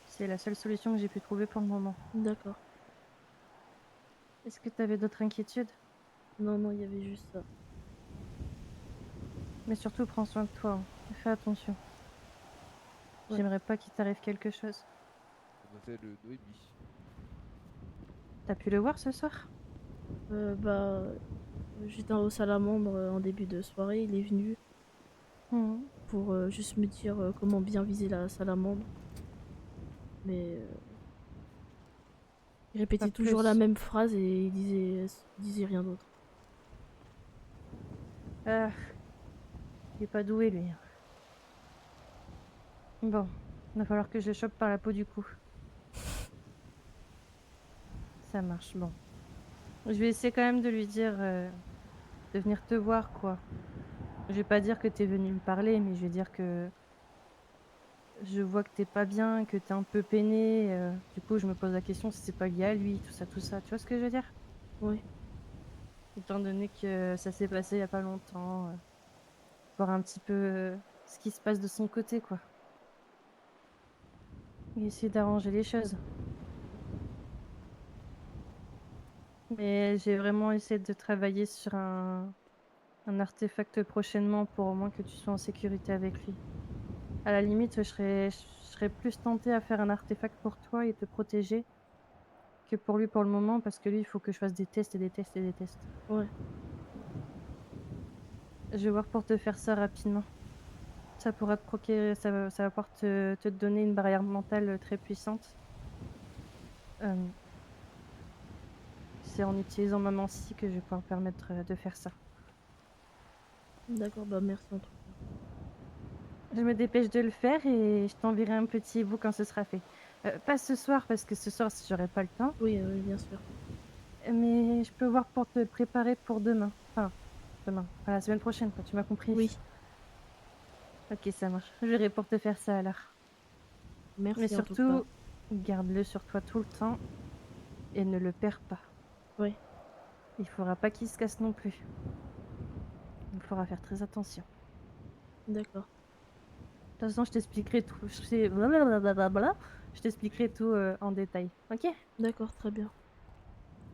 Speaker 10: C'est la seule solution que j'ai pu trouver pour le moment.
Speaker 1: D'accord.
Speaker 10: Est-ce que tu avais d'autres inquiétudes?
Speaker 1: Non, non, il y avait juste ça.
Speaker 10: Mais surtout, prends soin de toi, hein. Fais attention.
Speaker 1: Ouais.
Speaker 10: J'aimerais pas qu'il t'arrive quelque chose.
Speaker 6: Mademoiselle Noémie.
Speaker 10: T'as pu le voir ce soir?
Speaker 1: Bah, j'étais au salamandre en début de soirée. Il est venu
Speaker 10: Mhm.
Speaker 1: pour juste me dire comment bien viser la salamandre. Mais il répétait
Speaker 10: Pas
Speaker 1: toujours la
Speaker 10: plus.
Speaker 1: même phrase et il disait rien d'autre.
Speaker 10: Ah, il est pas doué lui. Bon, il va falloir que je le chope par la peau du cou. Ça marche, bon. Je vais essayer quand même de lui dire de venir te voir, quoi. Je vais pas dire que t'es venu me parler, mais je vais dire que je vois que t'es pas bien, que t'es un peu peiné. Du coup, je me pose la question si c'est pas lié à lui, tout ça, tout ça. Tu vois ce que je veux dire?
Speaker 1: Oui.
Speaker 10: Étant donné que ça s'est passé il y a pas longtemps, voir un petit peu ce qui se passe de son côté, quoi. Et essayer d'arranger les choses. Mais j'ai vraiment essayé de travailler sur un artefact prochainement pour au moins que tu sois en sécurité avec lui. À la limite, je serais plus tentée à faire un artefact pour toi et te protéger que pour lui pour le moment, parce que lui, il faut que je fasse des tests et des tests et des tests.
Speaker 1: Ouais.
Speaker 10: Je vais voir pour te faire ça rapidement. Ça pourra te procurer, ça va pouvoir te donner une barrière mentale très puissante. C'est en utilisant ma Mancy que je vais pouvoir me permettre de faire ça.
Speaker 1: D'accord, bah merci en tout cas.
Speaker 10: Je me dépêche de le faire et je t'enverrai un petit bout quand ce sera fait. Pas ce soir, parce que ce soir, j'aurai pas le temps.
Speaker 1: Oui, bien sûr.
Speaker 10: Mais je peux voir pour te préparer pour demain. Enfin, demain. Enfin, la semaine prochaine, quoi. Tu m'as compris?
Speaker 1: Oui.
Speaker 10: Ok, ça marche. Je verrai pour te faire ça alors.
Speaker 1: Merci
Speaker 10: Mais
Speaker 1: en tout cas.
Speaker 10: surtout, garde-le sur toi tout le temps et ne le perds pas.
Speaker 1: Oui.
Speaker 10: Il faudra pas qu'il se casse non plus. Il faudra faire très attention.
Speaker 1: D'accord.
Speaker 10: De toute façon, je t'expliquerai tout. Je t'expliquerai tout en détail. Ok?
Speaker 1: D'accord, très bien.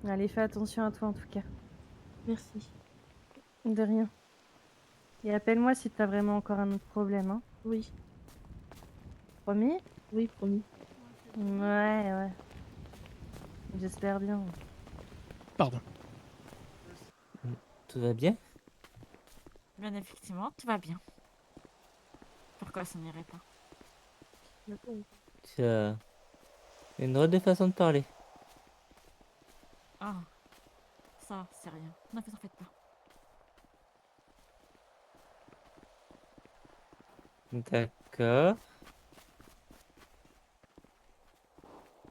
Speaker 10: Allez, fais attention à toi en tout cas.
Speaker 1: Merci.
Speaker 10: De rien. Et appelle-moi si t'as vraiment encore un autre problème, hein.
Speaker 1: Oui.
Speaker 10: Promis?
Speaker 1: Oui, promis.
Speaker 10: Ouais. J'espère bien.
Speaker 14: Pardon.
Speaker 15: Tout va bien?
Speaker 17: Bien effectivement, tout va bien. Pourquoi ça n'irait pas?
Speaker 15: Tu as une drôle de façon de parler.
Speaker 17: Ah, ça, c'est rien. Ne vous en faites pas.
Speaker 15: D'accord.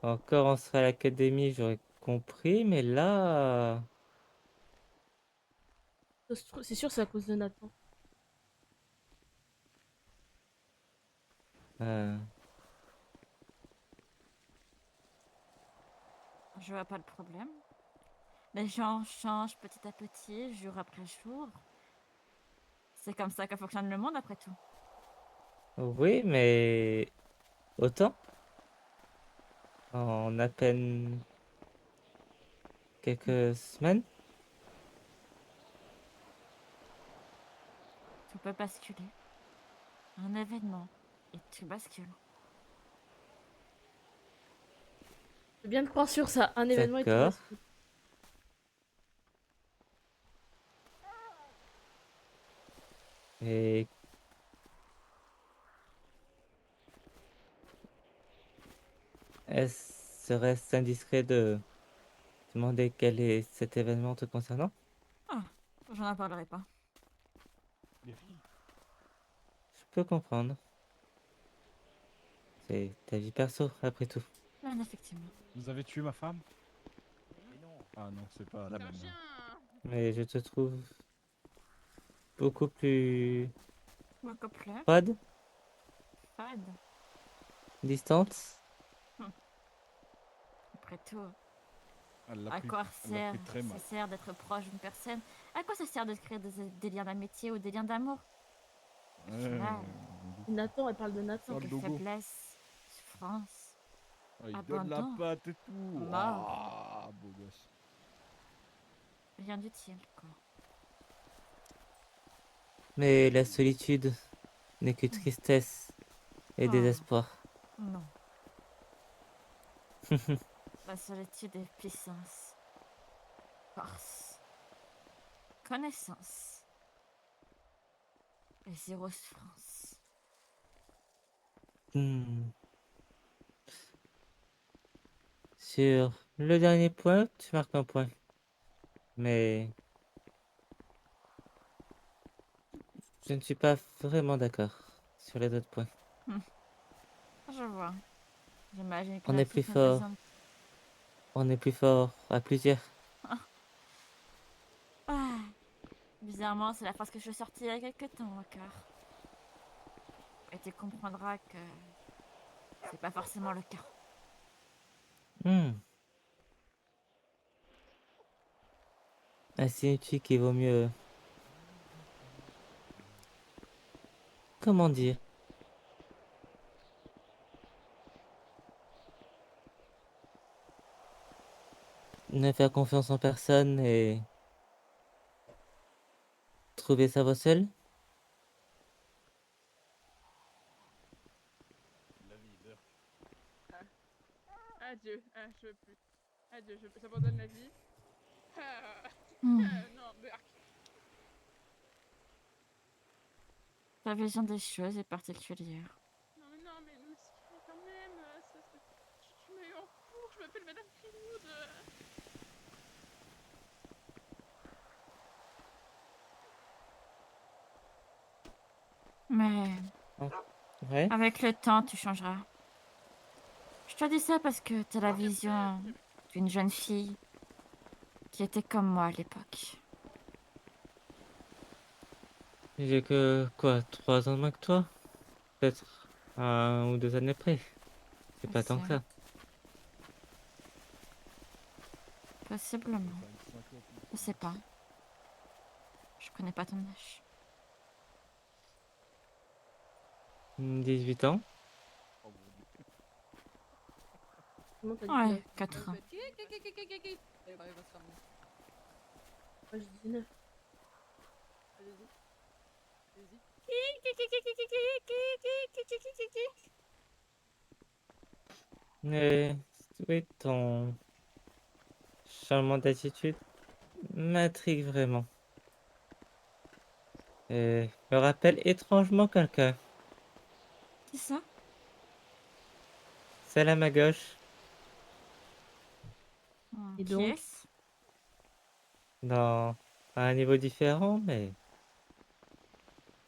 Speaker 15: Encore on serait à l'académie, j'aurais compris, mais là...
Speaker 1: C'est sûr, c'est à cause de Nathan.
Speaker 17: Je vois pas le problème. Les gens changent petit à petit, jour après jour. C'est comme ça que fonctionne le monde après tout.
Speaker 15: Oui, mais... Autant? En à peine... quelques semaines?
Speaker 17: Tout peut basculer. Un événement et tout bascule.
Speaker 1: Je veux bien te croire sur ça. Un événement et tout
Speaker 15: D'accord.
Speaker 1: bascule.
Speaker 15: Et... Serait-ce indiscret de demander quel est cet événement te concernant?
Speaker 17: Ah, j'en en parlerai pas.
Speaker 15: Je peux comprendre. C'est ta vie perso, après tout.
Speaker 17: Bien effectivement.
Speaker 18: Vous avez tué ma femme? Ah non, c'est pas la même.
Speaker 15: Mais je te trouve beaucoup plus
Speaker 17: Beaucoup plus.
Speaker 15: froide,
Speaker 17: Fade.
Speaker 15: distante.
Speaker 17: Après tout,
Speaker 18: Elle l'a
Speaker 17: à
Speaker 18: pris-
Speaker 17: quoi
Speaker 18: elle l'a
Speaker 17: sert,
Speaker 18: pris très mal.
Speaker 17: ça sert d'être proche d'une personne À quoi ça sert de créer des liens d'amitié ou des liens d'amour? Au final,
Speaker 1: Nathan, elle parle de Nathan.
Speaker 17: que faiblesse, souffrance,
Speaker 18: Ah, il donne la
Speaker 17: abandon,
Speaker 18: patte et tout.
Speaker 17: mort,
Speaker 18: Ah, beau gosse.
Speaker 17: rien d'utile, quoi.
Speaker 15: Mais la solitude n'est que tristesse et
Speaker 17: Oh,
Speaker 15: désespoir.
Speaker 17: non. La solitude est puissance, force, connaissance et zéro souffrance.
Speaker 15: Hmm. Sur le dernier point, tu marques un point. Mais je ne suis pas vraiment d'accord sur les autres points.
Speaker 17: Je vois. J'imagine que
Speaker 15: On
Speaker 17: la
Speaker 15: est plus
Speaker 17: petite n'a
Speaker 15: fort.
Speaker 17: besoin de...
Speaker 15: On est plus fort à plusieurs.
Speaker 17: Ah, bizarrement, c'est la phrase que je sortis il y a quelques temps encore. Et tu comprendras que c'est pas forcément le cas.
Speaker 15: Hmm. Insinues-tu qu'il vaut mieux... Comment dire? Ne faire confiance en personne et trouver sa voie seule?
Speaker 18: La leader.
Speaker 11: Adieu, je veux plus. Adieu, j'abandonne la vie. Non, mais
Speaker 17: Ta vision des choses est particulière.
Speaker 11: non, mais quand même, tu m'as eu en cours, je m'appelle Madame Greenwood.
Speaker 17: Mais
Speaker 15: Ouais.
Speaker 17: avec le temps, tu changeras. Je te dis ça parce que t'as la vision d'une jeune fille qui était comme moi à l'époque.
Speaker 15: J'ai que, quoi, 3 ans de moins que toi? Peut-être 1 ou 2 années près. C'est pas tant que ça.
Speaker 17: Possiblement. Je sais pas. Je connais pas ton âge.
Speaker 15: 18 ans?
Speaker 1: Comment t'as dit
Speaker 17: Ouais,
Speaker 1: 9?
Speaker 17: 4 ans.
Speaker 1: Moi, je dis 9.
Speaker 15: Mais oui, ton changement d'attitude m'intrigue vraiment. Et me rappelle étrangement quelqu'un.
Speaker 17: C'est ça?
Speaker 15: Celle à ma gauche.
Speaker 1: Et
Speaker 17: Qui
Speaker 1: donc?
Speaker 17: est-ce?
Speaker 15: Dans à un niveau différent, mais...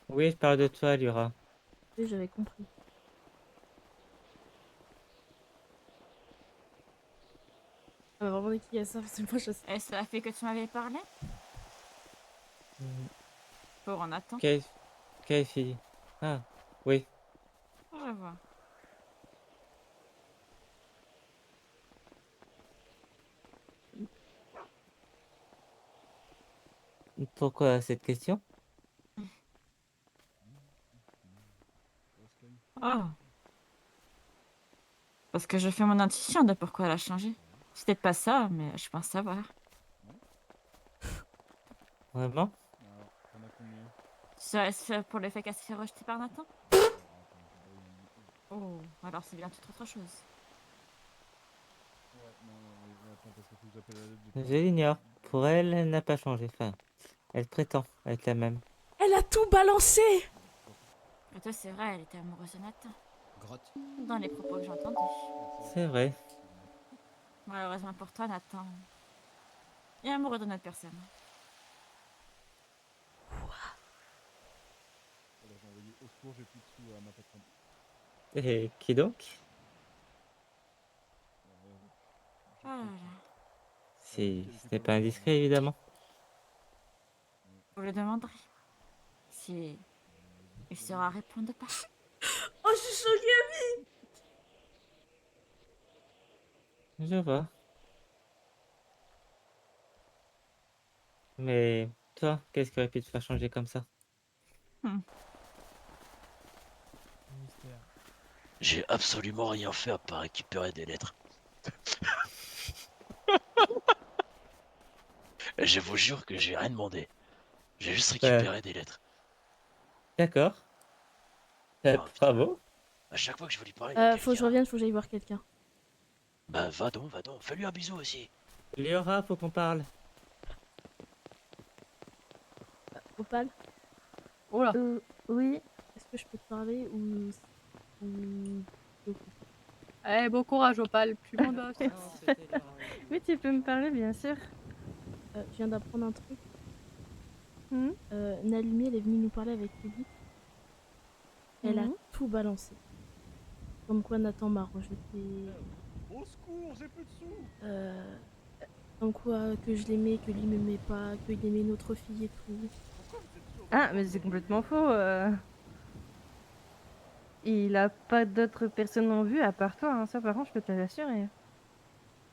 Speaker 15: Oui, je parle de toi, Lyra.
Speaker 1: Oui, j'avais compris. On va vraiment dire qui a ça, parce que moi, je sais.
Speaker 17: Est-ce la fille que tu m'avais parlé? Pour en attendre.
Speaker 15: Quelle fille? Ah, oui.
Speaker 17: Je vois.
Speaker 15: Pourquoi cette question?
Speaker 17: Oh. Parce que je fais mon intuition de pourquoi elle a changé. C'est peut-être pas ça, mais je pense savoir.
Speaker 15: Vraiment?
Speaker 18: Alors, t'en as combien?
Speaker 17: Serait-ce pour le fait qu'elle s'est fait rejeter par Nathan? Oh, alors c'est bien toute autre chose.
Speaker 18: Ouais, non, mais attends, parce qu'il faut que j'appelle la lettre
Speaker 15: Je
Speaker 18: de...
Speaker 15: l'ignore. Pour elle, elle n'a pas changé. Enfin, elle prétend être la même.
Speaker 1: Elle a tout balancé!
Speaker 17: Plutôt c'est vrai, elle était amoureuse de Nathan.
Speaker 19: Grotte.
Speaker 17: Dans les propos que j'ai entendus.
Speaker 15: C'est vrai.
Speaker 17: Malheureusement pour toi, Nathan est amoureux de notre personne.
Speaker 18: Alors, j'ai envoyé au secours, j'ai plus de sous à ma patronne.
Speaker 15: Et qui donc?
Speaker 17: Oh là là.
Speaker 15: Si ce n'est pas indiscret, évidemment.
Speaker 17: Vous le demanderez. Si il saura répondre pas.
Speaker 1: Oh, je suis choquée,
Speaker 15: Je vois. Mais toi, qu'est-ce qui aurait pu te faire changer comme ça?
Speaker 4: J'ai absolument rien fait à part récupérer des lettres. Et je vous jure que j'ai rien demandé. J'ai juste récupéré des lettres.
Speaker 15: D'accord. Bravo.
Speaker 4: À chaque fois que je veux lui parler, il y a
Speaker 1: Faut que je revienne, faut que j'aille voir quelqu'un.
Speaker 4: Bah va donc. Fais-lui un bisou aussi.
Speaker 15: Liora, faut qu'on parle.
Speaker 1: Opal?
Speaker 10: Oh là. Oui.
Speaker 1: Est-ce que je peux te parler ou...
Speaker 11: Eh, bon courage, Opal, puis mon dos.
Speaker 10: Oui, tu peux me parler, bien sûr.
Speaker 1: Je viens d'apprendre un truc.
Speaker 10: Mmh.
Speaker 1: Nalumi, elle est venue nous parler avec Lily. Elle a
Speaker 10: Mhm.
Speaker 1: tout balancé. Comme quoi Nathan m'a rejeté.
Speaker 18: Au secours, j'ai plus de sous.
Speaker 1: Comme quoi que je l'aimais, que lui m'aimait pas, qu'il aimait notre fille et tout.
Speaker 10: Ah, mais c'est complètement faux. Il a pas d'autres personnes en vue à part toi, hein. Ça, par contre, je peux te l'assurer.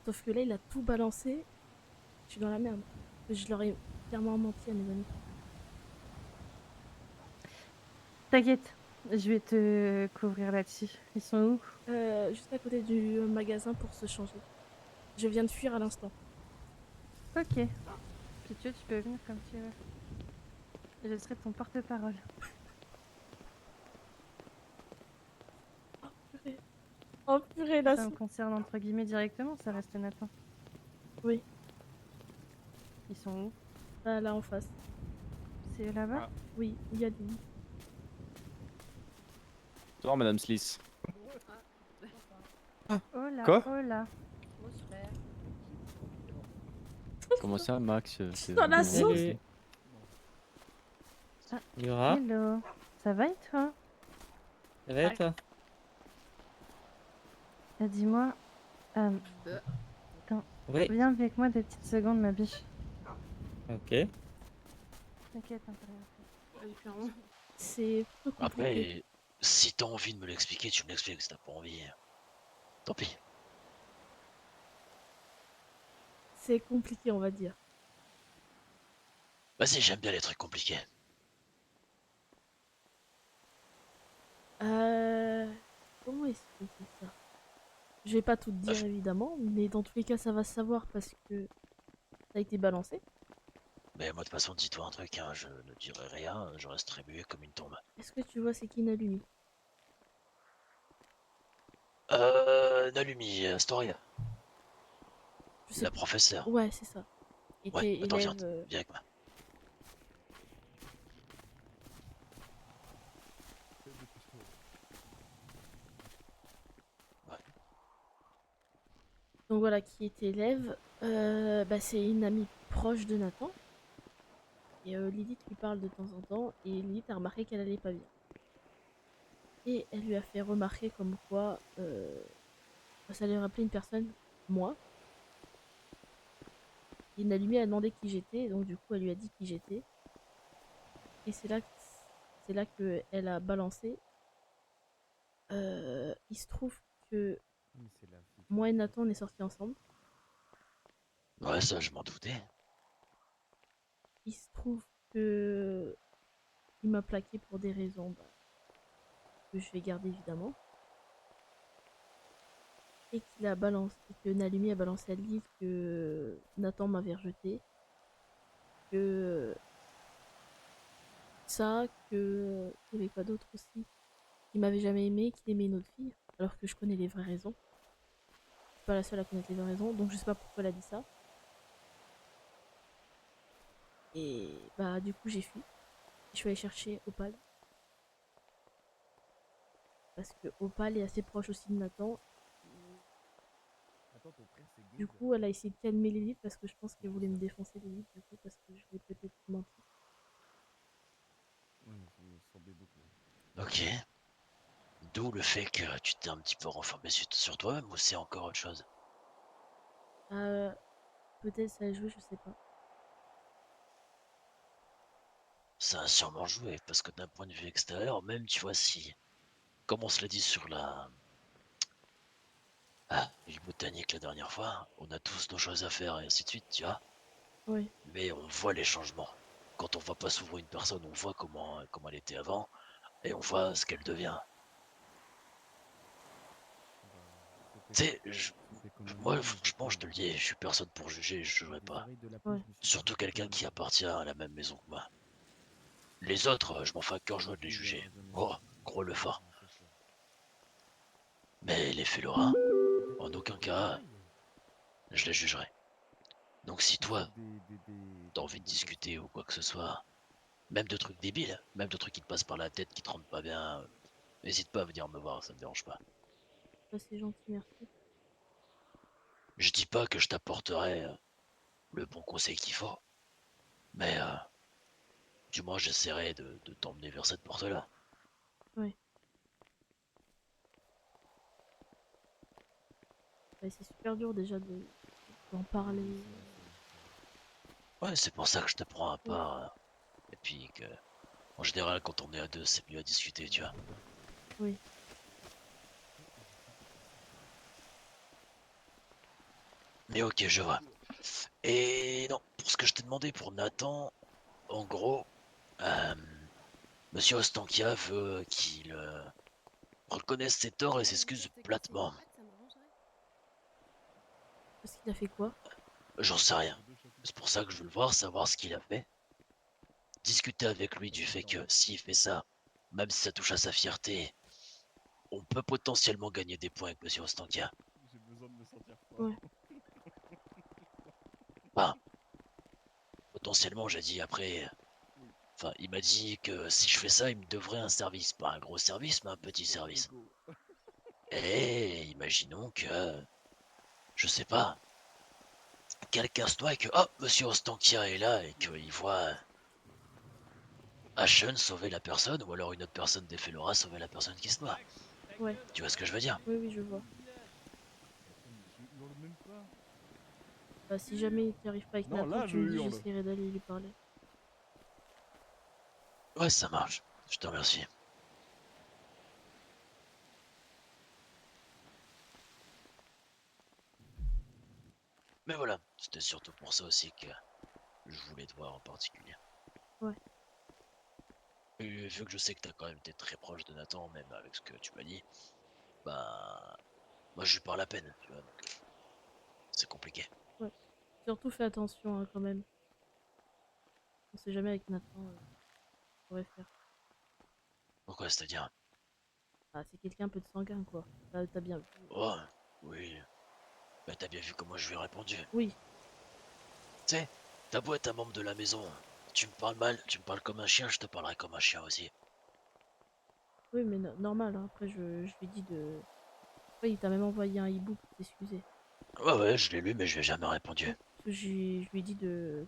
Speaker 1: Sauf que là, il a tout balancé. Je suis dans la merde. Je leur ai clairement menti à mes amis.
Speaker 10: T'inquiète, je vais te couvrir là-dessus. Ils sont où?
Speaker 1: Juste à côté du magasin pour se changer. Je viens de fuir à l'instant.
Speaker 10: Ok. Si tu veux, tu peux venir comme tu veux. Je serai ton porte-parole.
Speaker 1: Oh purée, là.
Speaker 10: Ça me concerne entre guillemets directement, ça reste Nathan.
Speaker 1: Oui.
Speaker 10: Ils sont où?
Speaker 1: Là en face.
Speaker 10: C'est là-bas?
Speaker 1: Oui, il y a des...
Speaker 19: Bonsoir, Madame Sliss.
Speaker 10: Oh là,
Speaker 19: Quoi?
Speaker 10: oh là.
Speaker 19: Comment ça, Max?
Speaker 1: Dans la sauce.
Speaker 10: Ah,
Speaker 15: Liora,
Speaker 10: hello. Ça va et toi?
Speaker 15: ça va et toi?
Speaker 10: Dis-moi. Attends.
Speaker 15: Oui.
Speaker 10: Viens avec moi des petites secondes, ma biche.
Speaker 15: Ok.
Speaker 10: T'inquiète, hein, t'as rien fait.
Speaker 1: C'est peu compliqué.
Speaker 4: Après, si t'as envie de me l'expliquer, tu me l'expliques. Si t'as pas envie, tant pis.
Speaker 1: C'est compliqué, on va dire.
Speaker 4: Vas-y, j'aime bien les trucs compliqués.
Speaker 1: Comment expliquer ça? Je vais pas tout te dire évidemment, mais dans tous les cas ça va se savoir parce que ça a été balancé.
Speaker 4: Mais moi, de toute façon, dis-toi un truc, hein, je ne dirai rien, je resterai muet comme une tombe.
Speaker 1: Est-ce que tu vois c'est qui Nalumi?
Speaker 4: Nalumi, Astoria. La professeure.
Speaker 1: Ouais, c'est ça.
Speaker 4: Ouais, attends, viens
Speaker 1: élève,
Speaker 4: avec moi.
Speaker 1: Donc voilà, qui était élève. C'est une amie proche de Nathan. Et Lilith lui parle de temps en temps. Et Lilith a remarqué qu'elle allait pas bien. Et elle lui a fait remarquer comme quoi ça lui rappelait une personne, moi. Et Nalumi a demandé qui j'étais. Donc du coup, elle lui a dit qui j'étais. Et c'est là que elle a balancé. Il se trouve que moi et Nathan on est sortis ensemble.
Speaker 4: Ouais, ça, je m'en doutais.
Speaker 1: Il se trouve que il m'a plaqué pour des raisons que je vais garder évidemment. Et qu'il a balancé, que Nalumi a balancé à Lilith que Nathan m'avait rejeté. Que ça, que il y avait quoi d'autre aussi. Qu'il m'avait jamais aimé, qu'il aimait une autre fille. Alors que je connais les vraies raisons. Je suis pas la seule à connaître les vraies raisons, donc je sais pas pourquoi elle a dit ça. Et bah du coup j'ai fui. Je suis allée chercher Opal. Parce que Opal est assez proche aussi de Nathan. Du coup elle a essayé de calmer Lilith parce que je pense qu'elle voulait me défoncer Lilith du coup parce que je l'ai peut-être menti.
Speaker 4: Ok. D'où le fait que tu t'es un petit peu renfermé sur toi-même ou c'est encore autre chose?
Speaker 1: Peut-être ça a joué, je sais pas.
Speaker 4: Ça a sûrement joué, parce que d'un point de vue extérieur, même tu vois si, comme on se l'a dit sur la l'île botanique la dernière fois, on a tous nos choses à faire et ainsi de suite, tu vois.
Speaker 1: Oui.
Speaker 4: Mais on voit les changements. quand on voit pas souvent une personne, on voit comment elle était avant, et on voit ce qu'elle devient. Tu sais, moi franchement je te le dis, je suis personne pour juger, je jugerai pas. Surtout quelqu'un qui appartient à la même maison que moi. Les autres, je m'en fais un cœur joie de les juger. Oh, gros le fort. Mais les Félora, en aucun cas, je les jugerai. Donc si toi, t'as envie de discuter ou quoi que ce soit, même de trucs débiles, même de trucs qui te passent par la tête, qui te rendent pas bien, n'hésite pas à venir me voir, ça me dérange pas.
Speaker 1: Bah, c'est gentil, merci.
Speaker 4: Je dis pas que je t'apporterai le bon conseil qu'il faut, mais du moins j'essaierai de t'emmener vers cette porte-là.
Speaker 1: Ouais. Bah, c'est super dur déjà d'en parler.
Speaker 4: Ouais, c'est pour ça que je te prends à part. Et puis que, en général, quand on est à deux, c'est mieux à discuter, tu vois.
Speaker 1: Oui.
Speaker 4: Mais ok, je vois. Et non, pour ce que je t'ai demandé pour Nathan, en gros, Monsieur Ostankia veut qu'il reconnaisse ses torts et s'excuse platement.
Speaker 1: Parce qu'il a fait quoi?
Speaker 4: J'en sais rien. C'est pour ça que je veux le voir, savoir ce qu'il a fait. Discuter avec lui du fait que s'il fait ça, même si ça touche à sa fierté, on peut potentiellement gagner des points avec Monsieur Ostankia.
Speaker 18: J'ai besoin de me sentir fort.
Speaker 1: Ouais.
Speaker 4: Bah, potentiellement, j'ai dit après. Enfin, il m'a dit que si je fais ça, il me devrait un service. Pas un gros service, mais un petit service. Et imaginons que, je sais pas, quelqu'un se noie et que, oh, Monsieur Ostankia est là et qu'il voit Ashen sauver la personne, ou alors une autre personne des Félora sauver la personne qui se noie.
Speaker 1: Ouais.
Speaker 4: Tu vois ce que je veux dire?
Speaker 1: Oui, oui, je vois.
Speaker 18: Je hurle même pas.
Speaker 1: Bah, si jamais tu n'y arrives pas avec
Speaker 18: Non,
Speaker 1: Nathan,
Speaker 18: là,
Speaker 1: tu
Speaker 18: je
Speaker 1: me dis,
Speaker 18: hurle.
Speaker 1: j'essaierai d'aller lui parler.
Speaker 4: Ouais, ça marche. Je te remercie. Mais voilà, c'était surtout pour ça aussi que je voulais te voir en particulier.
Speaker 1: Ouais.
Speaker 4: Et vu que je sais que t'as quand même été très proche de Nathan, même avec ce que tu m'as dit, bah, moi je lui parle à peine, tu vois, donc c'est compliqué.
Speaker 1: Ouais. Surtout fais attention hein, quand même. On sait jamais avec Nathan ce qu'on pourrait faire.
Speaker 4: Pourquoi, c'est-à-dire?
Speaker 1: Ah, c'est quelqu'un un peu de sanguin quoi. T'as bien vu.
Speaker 4: Oh, oui. Bah t'as bien vu comment je lui ai répondu.
Speaker 1: Oui.
Speaker 4: Tu sais, t'as beau être un membre de la maison, tu me parles mal, tu me parles comme un chien, je te parlerai comme un chien aussi.
Speaker 1: Oui, mais normal. Hein. Après, je lui ai dit de. Ouais, il t'a même envoyé un hibou pour t'excuser.
Speaker 4: Ouais, je l'ai lu, mais je lui ai jamais répondu.
Speaker 1: Parce que je lui ai dit de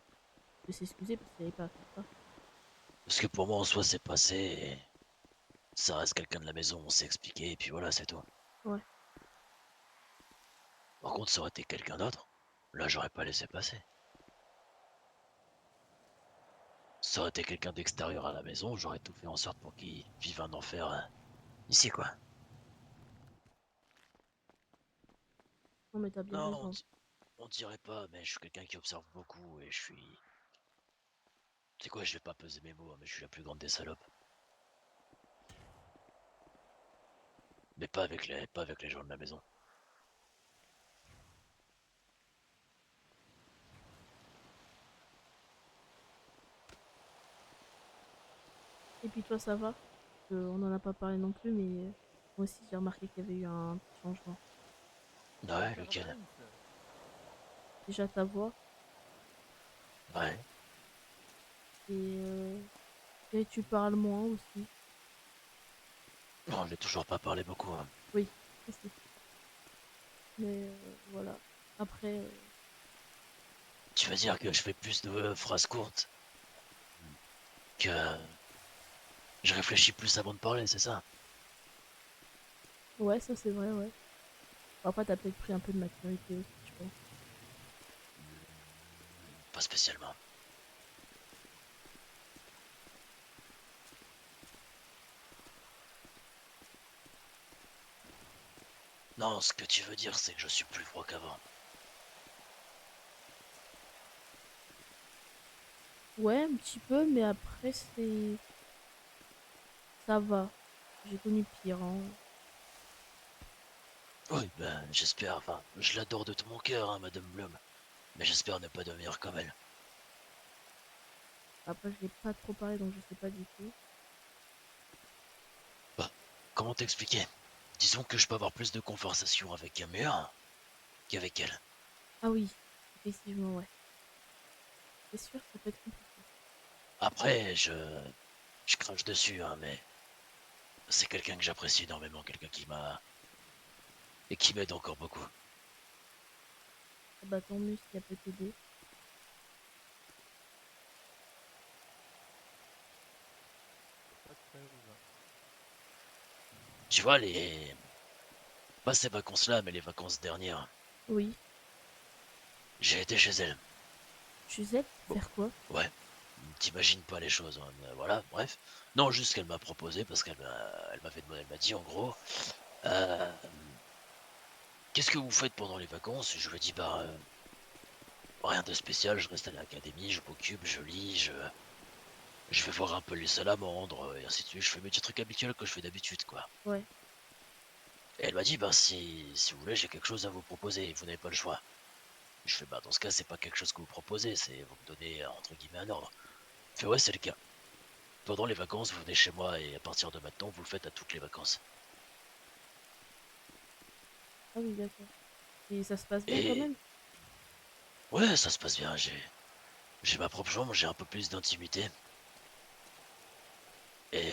Speaker 1: s'excuser parce qu'il n'avait pas à faire ça.
Speaker 4: Parce que pour moi, en soi, c'est passé et ça reste quelqu'un de la maison, on s'est expliqué, et puis voilà, c'est tout.
Speaker 1: Ouais.
Speaker 4: Par contre, ça aurait été quelqu'un d'autre, là, j'aurais pas laissé passer. Ça aurait été quelqu'un d'extérieur à la maison, j'aurais tout fait en sorte pour qu'il vive un enfer ici, quoi.
Speaker 1: Non, mais t'as bien
Speaker 4: Non,
Speaker 1: raison.
Speaker 4: on dirait pas, mais je suis quelqu'un qui observe beaucoup et je suis... Tu sais quoi, je vais pas peser mes mots, hein, mais je suis la plus grande des salopes. Mais pas avec les gens de la maison.
Speaker 1: Et puis toi, ça va? On n'en a pas parlé non plus, mais moi aussi, j'ai remarqué qu'il y avait eu un petit changement.
Speaker 4: Ouais, lequel?
Speaker 1: Déjà ta voix.
Speaker 4: Ouais.
Speaker 1: Et tu parles moins aussi.
Speaker 4: Non, j'ai toujours pas parlé beaucoup. Hein.
Speaker 1: Oui, je sais. Mais voilà. Après.
Speaker 4: Tu veux dire que je fais plus de phrases courtes? Que je réfléchis plus avant de parler, c'est ça?
Speaker 1: Ouais, ça c'est vrai, ouais. Après, t'as peut-être pris un peu de maturité aussi, je pense.
Speaker 4: Pas spécialement. Non, ce que tu veux dire, c'est que je suis plus froid qu'avant.
Speaker 1: Ouais, un petit peu, mais après, c'est. Ça va. J'ai connu pire, hein.
Speaker 4: Oui, ben, j'espère, enfin, je l'adore de tout mon cœur, hein, Madame Blum. Mais j'espère ne pas devenir comme elle.
Speaker 1: Après, je l'ai pas trop parlé, donc je sais pas du tout.
Speaker 4: Bah, comment t'expliquer? Disons que je peux avoir plus de conversation avec un mur qu'avec elle.
Speaker 1: Ah oui, effectivement, ouais. C'est sûr, ça peut être compliqué.
Speaker 4: Après, je crache dessus, hein, mais c'est quelqu'un que j'apprécie énormément, quelqu'un qui m'a et qui m'aide encore beaucoup.
Speaker 1: Ah bah tant mieux si elle peut t'aider.
Speaker 4: Tu vois, pas ces vacances-là, mais les vacances dernières,
Speaker 1: Oui.
Speaker 4: j'ai été chez elle.
Speaker 1: Chez elle, faire quoi?
Speaker 4: Ouais, t'imagines pas les choses, hein, mais voilà, bref. Non, juste qu'elle m'a proposé parce elle m'a dit en gros, euh, qu'est-ce que vous faites pendant les vacances? Je lui ai dit, bah, rien de spécial, je reste à l'académie, je m'occupe, je lis, je vais voir un peu les salamandres, et ainsi de suite. Je fais mes petits trucs habituels que je fais d'habitude, quoi.
Speaker 1: Ouais.
Speaker 4: Et elle m'a dit, bah, si vous voulez, j'ai quelque chose à vous proposer, vous n'avez pas le choix. Je fais, bah, dans ce cas, c'est pas quelque chose que vous proposez, c'est vous me donnez, entre guillemets, un ordre. Elle fait, ouais, c'est le cas. Pendant les vacances, vous venez chez moi, et à partir de maintenant, vous le faites à toutes les vacances.
Speaker 1: Ah oui, d'accord. Et ça se passe bien quand
Speaker 4: Et
Speaker 1: même?
Speaker 4: ouais, ça se passe bien, j'ai ma propre chambre, j'ai un peu plus d'intimité. Et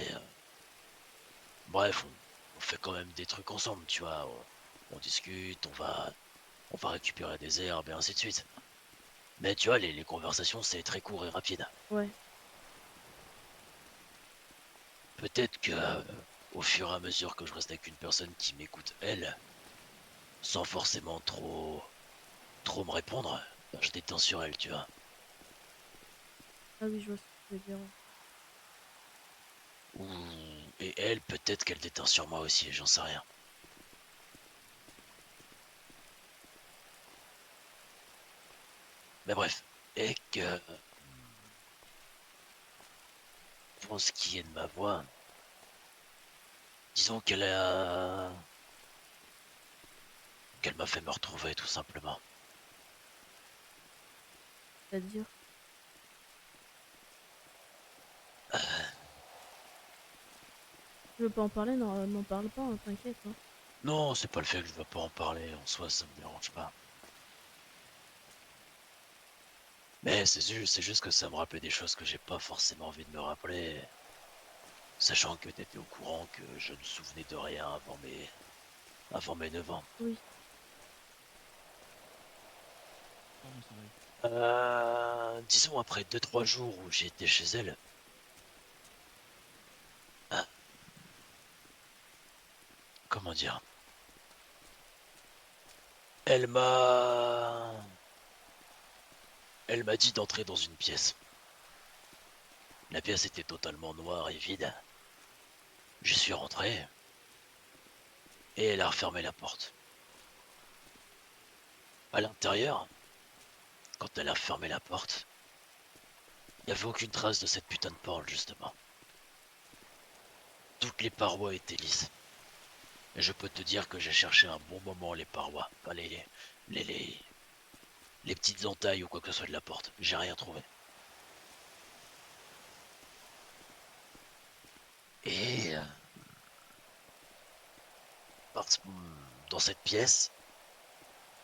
Speaker 4: bref, on fait quand même des trucs ensemble, tu vois. On discute, on va récupérer des herbes et ainsi de suite. Mais tu vois, les conversations, c'est très court et rapide.
Speaker 1: Ouais.
Speaker 4: Peut-être que au fur et à mesure que je reste avec une personne qui m'écoute, elle, sans forcément trop me répondre, ben, je détends sur elle, tu vois.
Speaker 1: Ah oui, je vois ce que tu veux dire.
Speaker 4: Et elle, peut-être qu'elle déteint sur moi aussi, j'en sais rien. Mais bref, et que pour ce qui est de ma voix, disons qu'elle m'a fait me retrouver tout simplement.
Speaker 1: C'est-à-dire? Tu veux pas en parler? Non, n'en parle pas, hein, t'inquiète. Hein.
Speaker 4: Non, c'est pas le fait que je veux pas en parler, en soi ça me dérange pas. Mais c'est juste que ça me rappelait des choses que j'ai pas forcément envie de me rappeler. Sachant que t'étais au courant que je ne souvenais de rien avant mes 9 ans.
Speaker 1: Oui.
Speaker 4: Disons après 2-3 jours où j'ai été chez elle. Ah, comment dire? Elle m'a dit d'entrer dans une pièce. La pièce était totalement noire et vide. Je suis rentré. Et elle a refermé la porte. À l'intérieur, quand elle a fermé la porte, il n'y avait aucune trace de cette putain de porte, justement. Toutes les parois étaient lisses. Et je peux te dire que j'ai cherché un bon moment les parois. Enfin, les petites entailles ou quoi que ce soit de la porte. J'ai rien trouvé. Et dans cette pièce,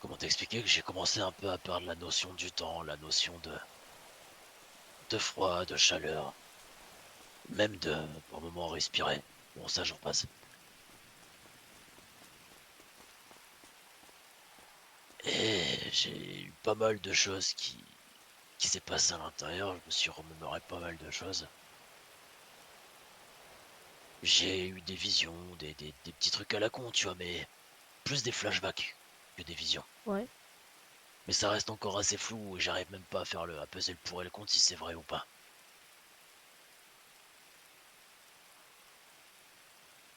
Speaker 4: comment t'expliquer que j'ai commencé un peu à perdre la notion du temps, la notion de froid, de chaleur, même pour un moment respirer. Bon, ça j'en passe. Et j'ai eu pas mal de choses qui s'est passé à l'intérieur. Je me suis remémoré pas mal de choses. J'ai eu des visions, des petits trucs à la con, tu vois, mais plus des flashbacks que des visions.
Speaker 1: Ouais.
Speaker 4: Mais ça reste encore assez flou et j'arrive même pas à peser le pour et le contre si c'est vrai ou pas.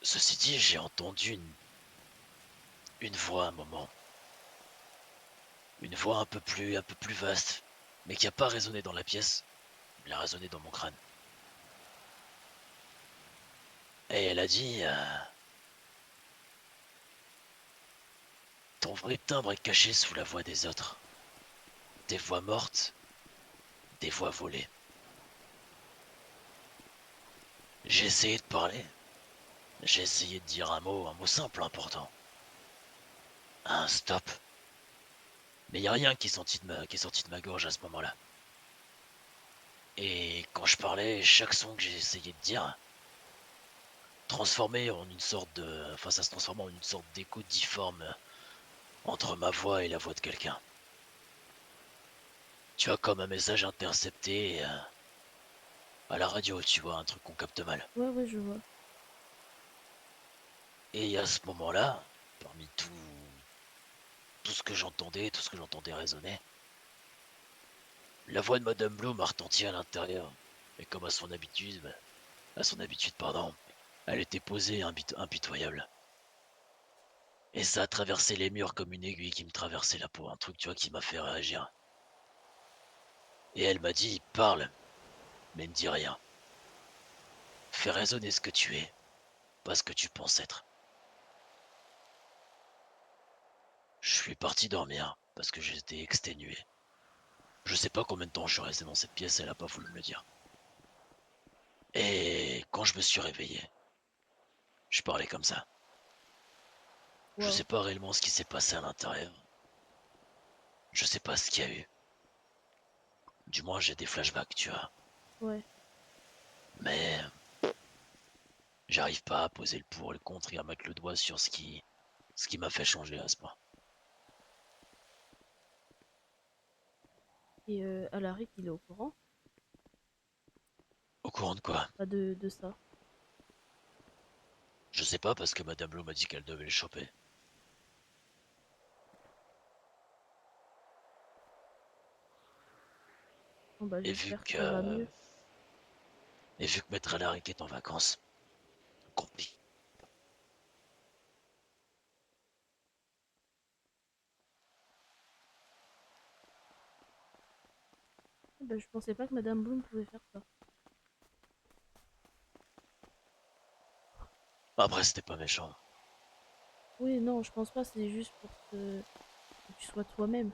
Speaker 4: Ceci dit, j'ai entendu une voix à un moment. Une voix un peu plus vaste, mais qui a pas résonné dans la pièce, Il a résonné dans mon crâne. Et elle a dit... ton vrai timbre est caché sous la voix des autres. Des voix mortes, des voix volées. J'ai essayé de parler. J'ai essayé de dire un mot simple, important. Un stop. Mais y a rien qui est sorti de ma gorge à ce moment-là. Et quand je parlais, chaque son que j'ai essayé de dire transformé en une sorte de... Enfin, ça se transformait en une sorte d'écho difforme entre ma voix et la voix de quelqu'un. Tu vois, comme un message intercepté à la radio, tu vois, un truc qu'on capte mal.
Speaker 1: Ouais, je vois.
Speaker 4: Et à ce moment-là, parmi tout ce que j'entendais, résonner, la voix de Madame Blue m'a retenti à l'intérieur. Et comme à son habitude, elle était posée, impitoyable. Et ça a traversé les murs comme une aiguille qui me traversait la peau, un truc, tu vois, qui m'a fait réagir. Et elle m'a dit, parle, mais ne dis rien. Fais résonner ce que tu es, pas ce que tu penses être. Je suis parti dormir, parce que j'étais exténué. Je sais pas combien de temps je suis resté dans cette pièce, elle a pas voulu me le dire. Et quand je me suis réveillé, je parlais comme ça.
Speaker 1: Wow.
Speaker 4: Je sais pas réellement ce qui s'est passé à l'intérieur. Je sais pas ce qu'il y a eu. Du moins, j'ai des flashbacks, tu vois.
Speaker 1: Ouais.
Speaker 4: Mais j'arrive pas à poser le pour et le contre et à mettre le doigt sur ce qui m'a fait changer à ce point.
Speaker 1: Et Alaric, il est au courant?
Speaker 4: Au courant de quoi?
Speaker 1: Pas de ça.
Speaker 4: Je sais pas parce que Madame Blue m'a dit qu'elle devait le choper.
Speaker 1: Bon bah
Speaker 4: Et vu
Speaker 1: j'espère que ça va mieux.
Speaker 4: que Maître Alaric est en vacances, compliqué.
Speaker 1: Bah, je pensais pas que Madame Bloom pouvait faire ça.
Speaker 4: Après, c'était pas méchant.
Speaker 1: Oui, non, je pense pas, c'est juste pour que tu sois toi-même.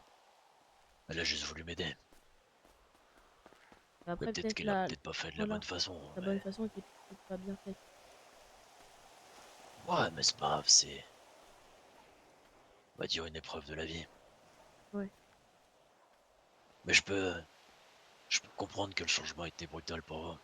Speaker 4: Elle a juste voulu m'aider.
Speaker 1: Après,
Speaker 4: Peut-être qu'elle l'a peut-être pas fait de la bonne façon.
Speaker 1: La bonne façon qui est peut-être pas bien faite.
Speaker 4: Ouais, mais c'est pas grave, c'est... On va dire une épreuve de la vie.
Speaker 1: Ouais.
Speaker 4: Mais je peux comprendre que le changement était brutal pour vous.